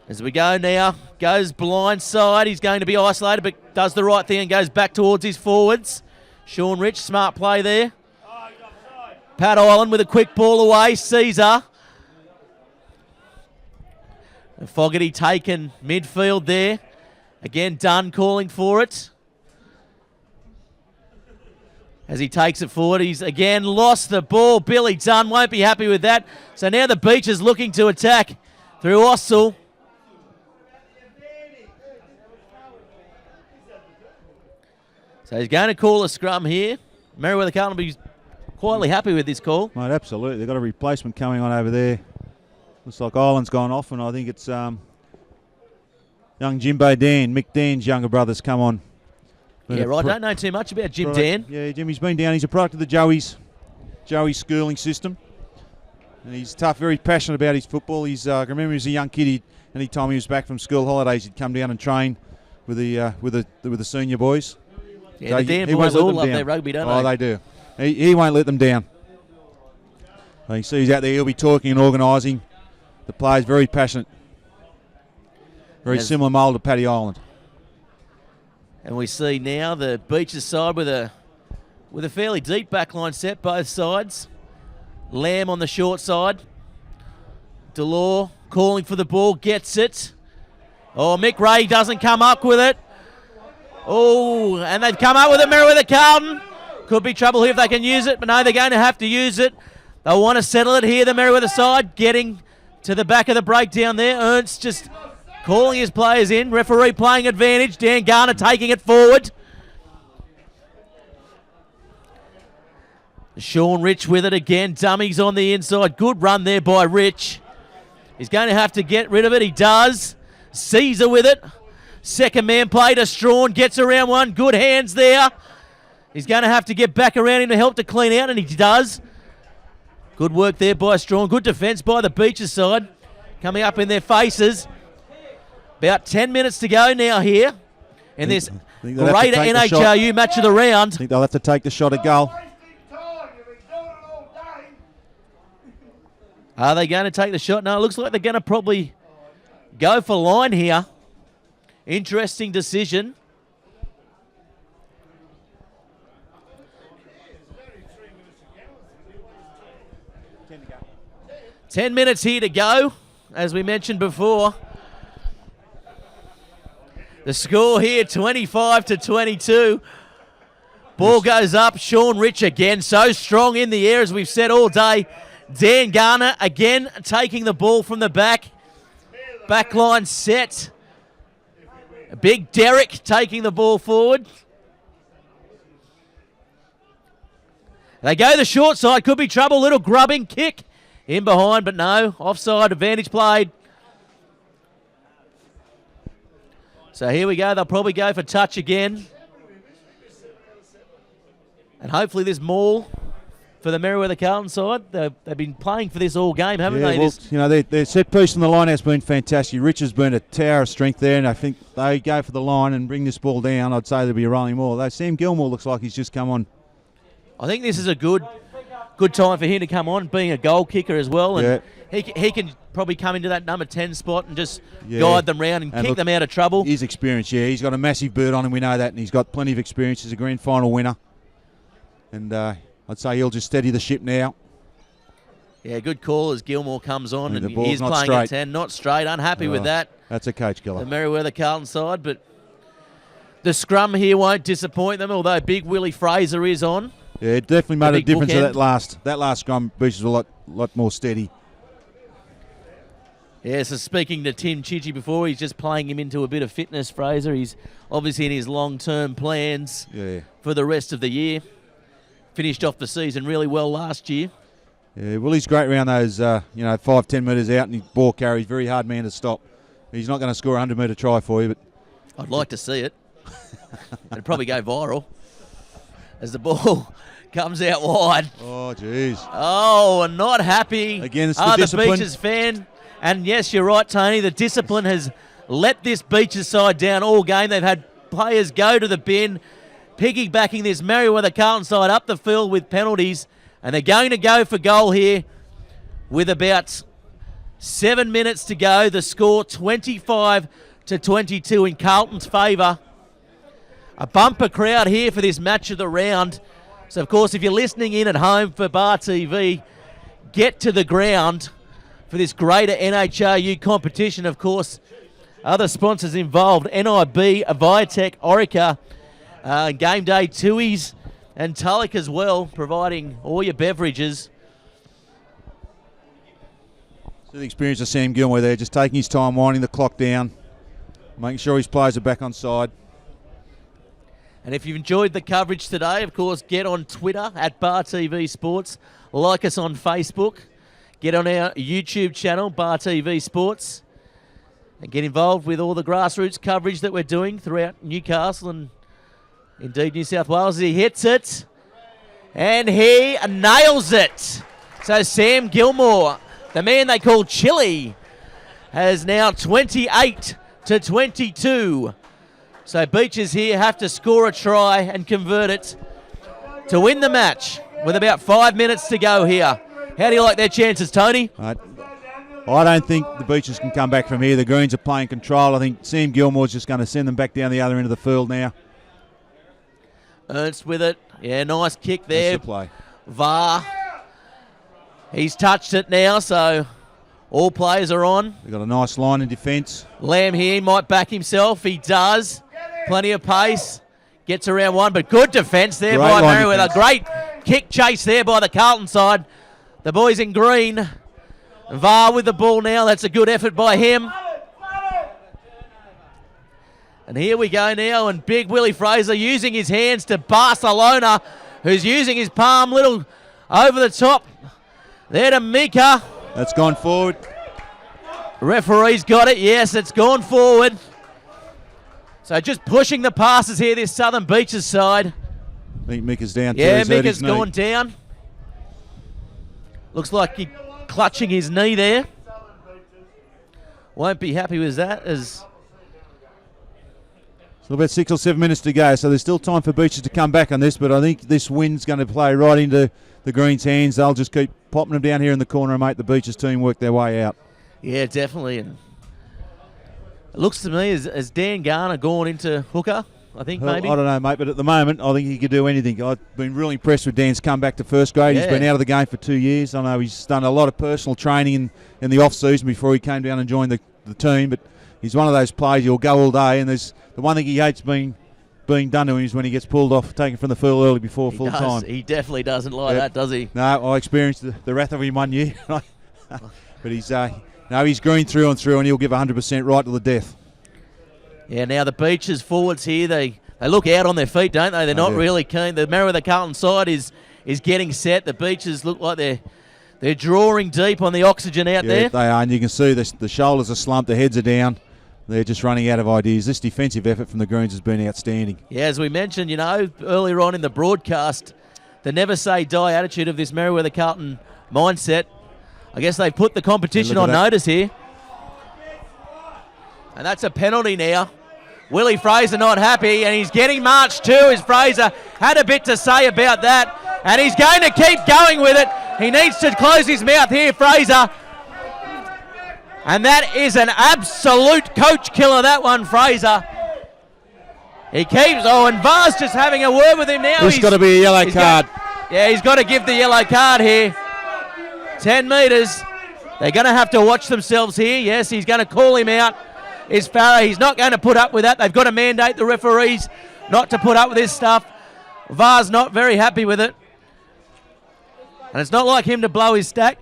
A: As we go now, goes blind side. He's going to be isolated, but does the right thing and goes back towards his forwards. Sean Rich, smart play there. Pat Island with a quick ball away. Caesar. Fogarty taken midfield there. Again, Dunn calling for it. As he takes it forward, he's again lost the ball. Billy Dunn won't be happy with that. So now the Beach is looking to attack through Ossel. So he's going to call a scrum here. Merewether Carlton will be quietly happy with this call.
D: Mate, absolutely. They've got a replacement coming on over there. Looks like Island's gone off, and I think it's young Jimbo Dan, Mick Dan's younger brother's come on. But
A: yeah, right. Don't know too much about Jim Dan.
D: Yeah, Jimmy's been down. He's a product of the Joey's schooling system. And he's tough, very passionate about his football. I remember he was a young kid. Any time he was back from school holidays, he'd come down and train with the senior boys.
A: Yeah,
D: so
A: the Dan boys all love their rugby, don't they?
D: Oh, they do. He won't let them down. You see he's out there. He'll be talking and organising. The player's very passionate. Very similar mould to Paddy Island.
A: And we see now the Beaches side with a fairly deep backline set, both sides. Lamb on the short side. Delore calling for the ball, gets it. Oh, Mick Ray doesn't come up with it. Oh, and they've come up with it, Merewether Carlton. Could be trouble here if they can use it, but no, they're going to have to use it. They'll want to settle it here, the Merewether side, getting to the back of the breakdown there. Ernst just calling his players in. Referee playing advantage. Dan Garner taking it forward. Sean Rich with it again. Dummies on the inside. Good run there by Rich. He's going to have to get rid of it. He does. Caesar with it. Second man play to Strawn. Gets around one. Good hands there. He's going to have to get back around him to help to clean out, and he does. Good work there by Strawn. Good defence by the Beaches side. Coming up in their faces. About 10 minutes to go now here in this greater NHRU match of the round.
D: I think they'll have to take the shot at goal.
A: Are they going to take the shot? No, it looks like they're going to probably go for line here. Interesting decision. Ten minutes here to go, as we mentioned before. The score here, 25-22. Ball goes up. Sean Rich again, so strong in the air, as we've said all day. Dan Garner again taking the ball from the back. Back line set. A big Derek taking the ball forward. They go the short side. Could be trouble. Little grubbing kick in behind, but no. Offside, advantage played. So here we go. They'll probably go for touch again. And hopefully this maul for the Merewether Carlton side. They've been playing for this all game, haven't they?
D: Well, their set piece on the line has been fantastic. Rich has been a tower of strength there, and I think they go for the line and bring this ball down. I'd say there'll be a rolling maul. Though Sam Gilmore looks like he's just come on.
A: I think this is a good time for him to come on, being a goal kicker as well. And he can probably come into that number 10 spot and just guide them round and kick them out of trouble.
D: His experience, he's got a massive bird on him, we know that, and he's got plenty of experience as a grand final winner. And I'd say he'll just steady the ship now.
A: Yeah, good call as Gilmore comes on, and
D: he's
A: playing
D: straight.
A: at 10, not straight. Unhappy with that.
D: That's a coach killer.
A: The Merewether Carlton side, but the scrum here won't disappoint them, although Big Willie Fraser is on.
D: Yeah, it definitely made a difference to
A: bookend.
D: that last scrum. Beaches were a lot more steady.
A: Yeah, so speaking to Tim Chichi before, he's just playing him into a bit of fitness, Fraser. He's obviously in his long-term plans for the rest of the year. Finished off the season really well last year.
D: Yeah, well, he's great around those, 5-10 metres out, and his ball carries. Very hard man to stop. He's not going to score a 100-metre try for you, but
A: I'd like to see it. It'd probably go viral as the ball comes out wide.
D: Oh, jeez.
A: Oh, and not happy.
D: Again, it's the discipline.
A: The Beaches fan. And yes, you're right, Tony. The discipline has let this Beaches side down all game. They've had players go to the bin, piggybacking this Merewether Carlton side up the field with penalties. And they're going to go for goal here with about 7 minutes to go. The score 25-22 in Carlton's favour. A bumper crowd here for this match of the round. So, of course, if you're listening in at home for Bar TV, get to the ground for this greater NHRU competition. Of course, other sponsors involved, NIB, Viatech, Orica, Game Day, Tui's, and Tulloch as well, providing all your beverages.
D: So the experience of Sam Gilmore there, just taking his time, winding the clock down, making sure his players are back on side.
A: And if you've enjoyed the coverage today, of course, get on Twitter at Bar TV Sports. Like us on Facebook. Get on our YouTube channel, Bar TV Sports. And get involved with all the grassroots coverage that we're doing throughout Newcastle and indeed New South Wales. He hits it. And he nails it. So Sam Gilmore, the man they call Chili, has now 28-22. So Beaches here have to score a try and convert it to win the match with about 5 minutes to go here. How do you like their chances, Tony?
D: I don't think the Beaches can come back from here. The Greens are playing control. I think Sam Gilmore's just going to send them back down the other end of the field now.
A: Ernst with it. Yeah, nice kick there.
D: That's the play.
A: VAR. He's touched it now, so all players are on.
D: They've got a nice line in defence.
A: Lamb here might back himself. He does. Plenty of pace. Gets around one, but good defence there by Merewether. Great kick chase there by the Carlton side. The boys in green. VAR with the ball now. That's a good effort by him. And here we go now, and Big Willie Fraser using his hands to Barcelona, who's using his palm little over the top. There to Mika.
D: That's gone forward.
A: Referee's got it. Yes, it's gone forward. So just pushing the passes here, this Southern Beaches side.
D: I think Mika's down too.
A: Yeah, Mika's gone down. Looks like he's clutching his knee there. Won't be happy with that as...
D: So about 6 or 7 minutes to go, so there's still time for Beaches to come back on this, but I think this wind's going to play right into the Greens' hands. They'll just keep popping them down here in the corner and make the Beaches team work their way out.
A: Yeah, definitely. And it looks to me as Dan Garner gone into hooker, I think, maybe.
D: I don't know, mate, but at the moment, I think he could do anything. I've been really impressed with Dan's comeback to first grade.
A: Yeah.
D: He's been out of the game for 2 years. I know he's done a lot of personal training in the off-season before he came down and joined the team, but he's one of those players you'll go all day, and there's the one thing he hates being done to him is when he gets pulled off, taken from the field early before full time.
A: He definitely doesn't like that, does he?
D: No, I experienced the wrath of him 1 year. But he's No, he's green through and through, and he'll give 100% right to the death.
A: Yeah, now the Beaches forwards here, they look out on their feet, don't they? They're not really keen. The Merewether Carlton side is getting set. The Beaches look like they're drawing deep on the oxygen out there.
D: Yeah, they are, and you can see the shoulders are slumped, the heads are down. They're just running out of ideas. This defensive effort from the Greens has been outstanding.
A: Yeah, as we mentioned, earlier on in the broadcast, the never say die attitude of this Merewether Carlton mindset. I guess they've put the competition on notice here. And that's a penalty now. Willie Fraser not happy, and he's getting marched too, as Fraser had a bit to say about that. And he's going to keep going with it. He needs to close his mouth here, Fraser. And that is an absolute coach killer, that one, Fraser. He keeps, and Var's just having a word with him now.
D: There's got to be a yellow card.
A: He's got to give the yellow card here. 10 metres. They're going to have to watch themselves here. Yes, he's going to call him out. Is Farah. He's not going to put up with that. They've got to mandate the referees not to put up with this stuff. Var's not very happy with it. And it's not like him to blow his stack.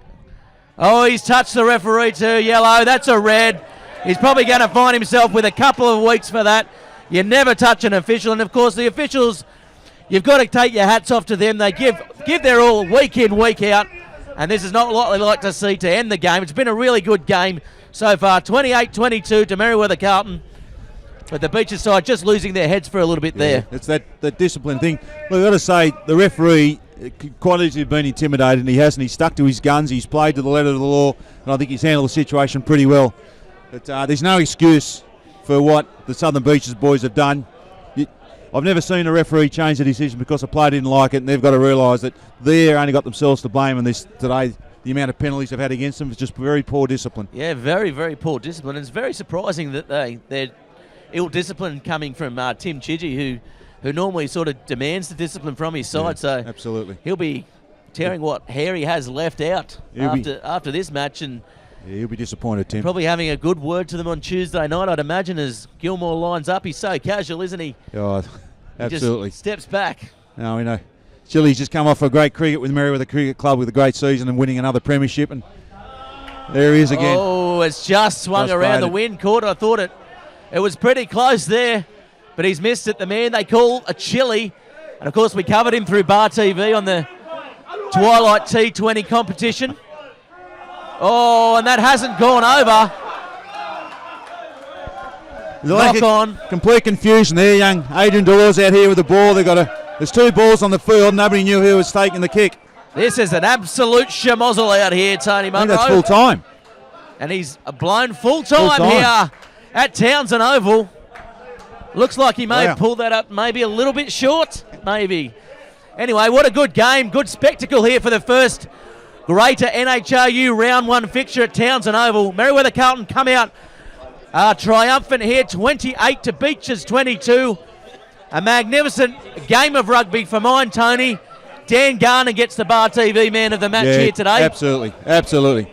A: Oh, he's touched the referee too. Yellow. That's a red. He's probably going to find himself with a couple of weeks for that. You never touch an official. And, of course, the officials, you've got to take your hats off to them. They give their all week in, week out. And this is not what they like to see to end the game. It's been a really good game so far. 28-22 to Merewether Carlton. But the Beaches side just losing their heads for a little bit there.
D: It's that discipline thing. Look, I've got to say, the referee could quite easily have been intimidated, and he hasn't. He's stuck to his guns. He's played to the letter of the law, and I think he's handled the situation pretty well. But there's no excuse for what the Southern Beaches boys have done. I've never seen a referee change the decision because a player didn't like it, and they've got to realise that they've only got themselves to blame in this today. The amount of penalties they've had against them is just very poor discipline. Yeah,
A: very, very poor discipline. And it's very surprising that they're ill discipline coming from Tim Chidgey, who normally sort of demands the discipline from his side. So
D: absolutely,
A: he'll be tearing what hair he has left out after this match, and
D: he'll be disappointed, Tim.
A: Probably having a good word to them on Tuesday night, I'd imagine, as Gilmore lines up. He's so casual, isn't he?
D: Oh, absolutely.
A: He just steps back.
D: No, we know. Chili's just come off a great cricket with Merewether Cricket Club with a great season and winning another premiership, and there he is again.
A: Oh, it's just swung around the wind. Caught. I thought it was pretty close there, but he's missed it. The man they call a Chili, and of course we covered him through Bar TV on the Twilight T20 competition. Oh, and that hasn't gone over. Knock on.
D: Complete confusion there. Young Adrian Delors out here with the ball. There's two balls on the field. Nobody knew who was taking the kick.
A: This is an absolute schmozzle out here, Tony Munro.
D: I think that's full time.
A: And he's blown full time here at Townsend Oval. Looks like he may have pulled that up maybe a little bit short. Maybe. Anyway, what a good game. Good spectacle here for the first Greater NHRU Round 1 fixture at Townsend Oval. Merewether Carlton come out triumphant here, 28 to Beaches 22. A magnificent game of rugby for mine, Tony. Dan Garner gets the Bar TV man of the match here today.
D: Absolutely.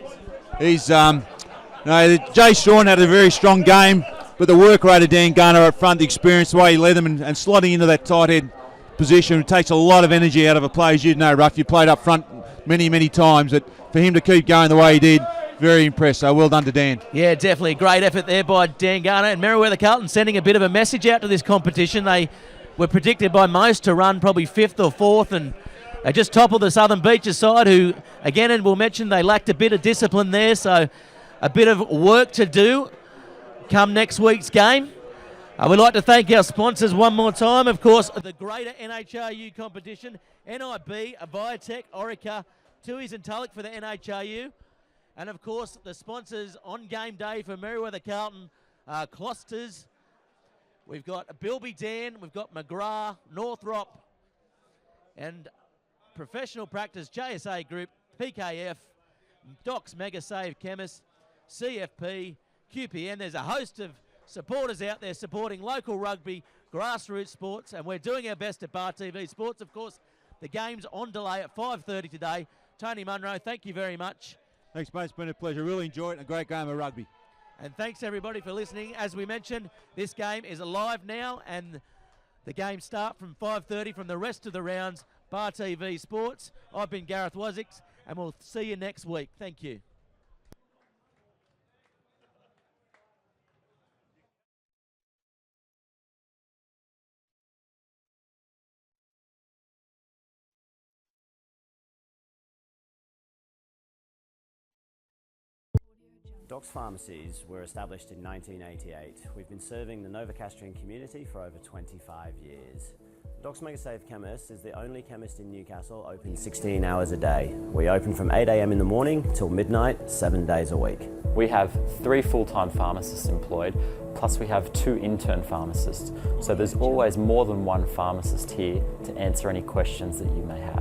D: He's Jay Strawn had a very strong game, but the work rate of Dan Garner up front, the experience, the way he led them and slotting into that tight head position, it takes a lot of energy out of a player. As you know, Ruff, you played up front many, many times, but for him to keep going the way he did, very impressed. So well done to Dan.
A: Yeah, definitely a great effort there by Dan Garner. And Merewether Carlton sending a bit of a message out to this competition. They were predicted by most to run probably 5th or 4th, and they just toppled the Southern Beaches side, who, again, and we'll mention they lacked a bit of discipline there, so a bit of work to do come next week's game. We'd like to thank our sponsors one more time. Of course, the Greater NHRU competition, NIB, Aviatech, Orica, Tui's and Tulloch for the NHRU. And, of course, the sponsors on game day for Merewether Carlton, Closters. We've got Bilby Dan, we've got McGrath, Northrop, and Professional Practice, JSA Group, PKF, Docs Mega Save Chemist, CFP, QPN. There's a host of supporters out there supporting local rugby, grassroots sports, and we're doing our best at Bar TV Sports. Of course, the game's on delay at 5:30 today. Tony Munro, thank you very much.
D: Thanks, mate. It's been a pleasure. Really enjoyed it. A great game of rugby.
A: And thanks, everybody, for listening. As we mentioned, this game is live now, and the games start from 5:30 from the rest of the rounds. Bar TV Sports. I've been Gareth Wazix, and we'll see you next week. Thank you.
E: Doc's pharmacies were established in 1988. We've been serving the Novocastrian community for over 25 years. Doc's Mega Save Chemist is the only chemist in Newcastle open 16 hours a day. We open from 8 a.m. in the morning till midnight, 7 days a week.
F: We have 3 full-time pharmacists employed, plus we have 2 intern pharmacists. So there's always more than one pharmacist here to answer any questions that you may have.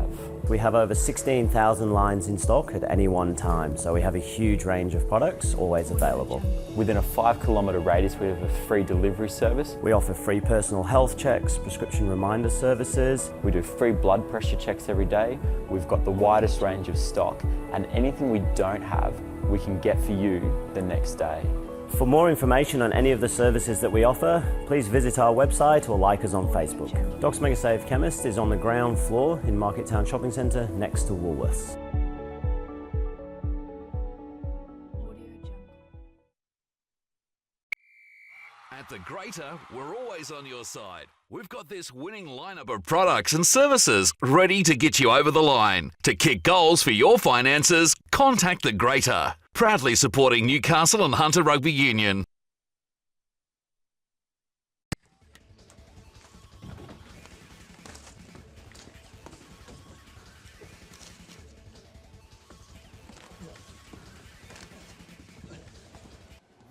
E: We have over 16,000 lines in stock at any one time, so we have a huge range of products always available.
F: Within a 5-kilometre radius, we have a free delivery service.
E: We offer free personal health checks, prescription reminder services.
F: We do free blood pressure checks every day. We've got the widest range of stock, and anything we don't have, we can get for you the next day.
E: For more information on any of the services that we offer, please visit our website or like us on Facebook. Doc's Mega Save Chemist is on the ground floor in Market Town Shopping Centre next to Woolworths.
C: At the Greater, we're always on your side. We've got this winning lineup of products and services ready to get you over the line. To kick goals for your finances, contact the Greater. Proudly supporting Newcastle and Hunter Rugby Union.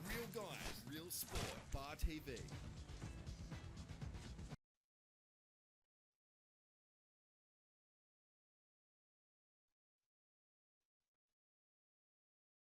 B: Real guys, real sport. Bar TV.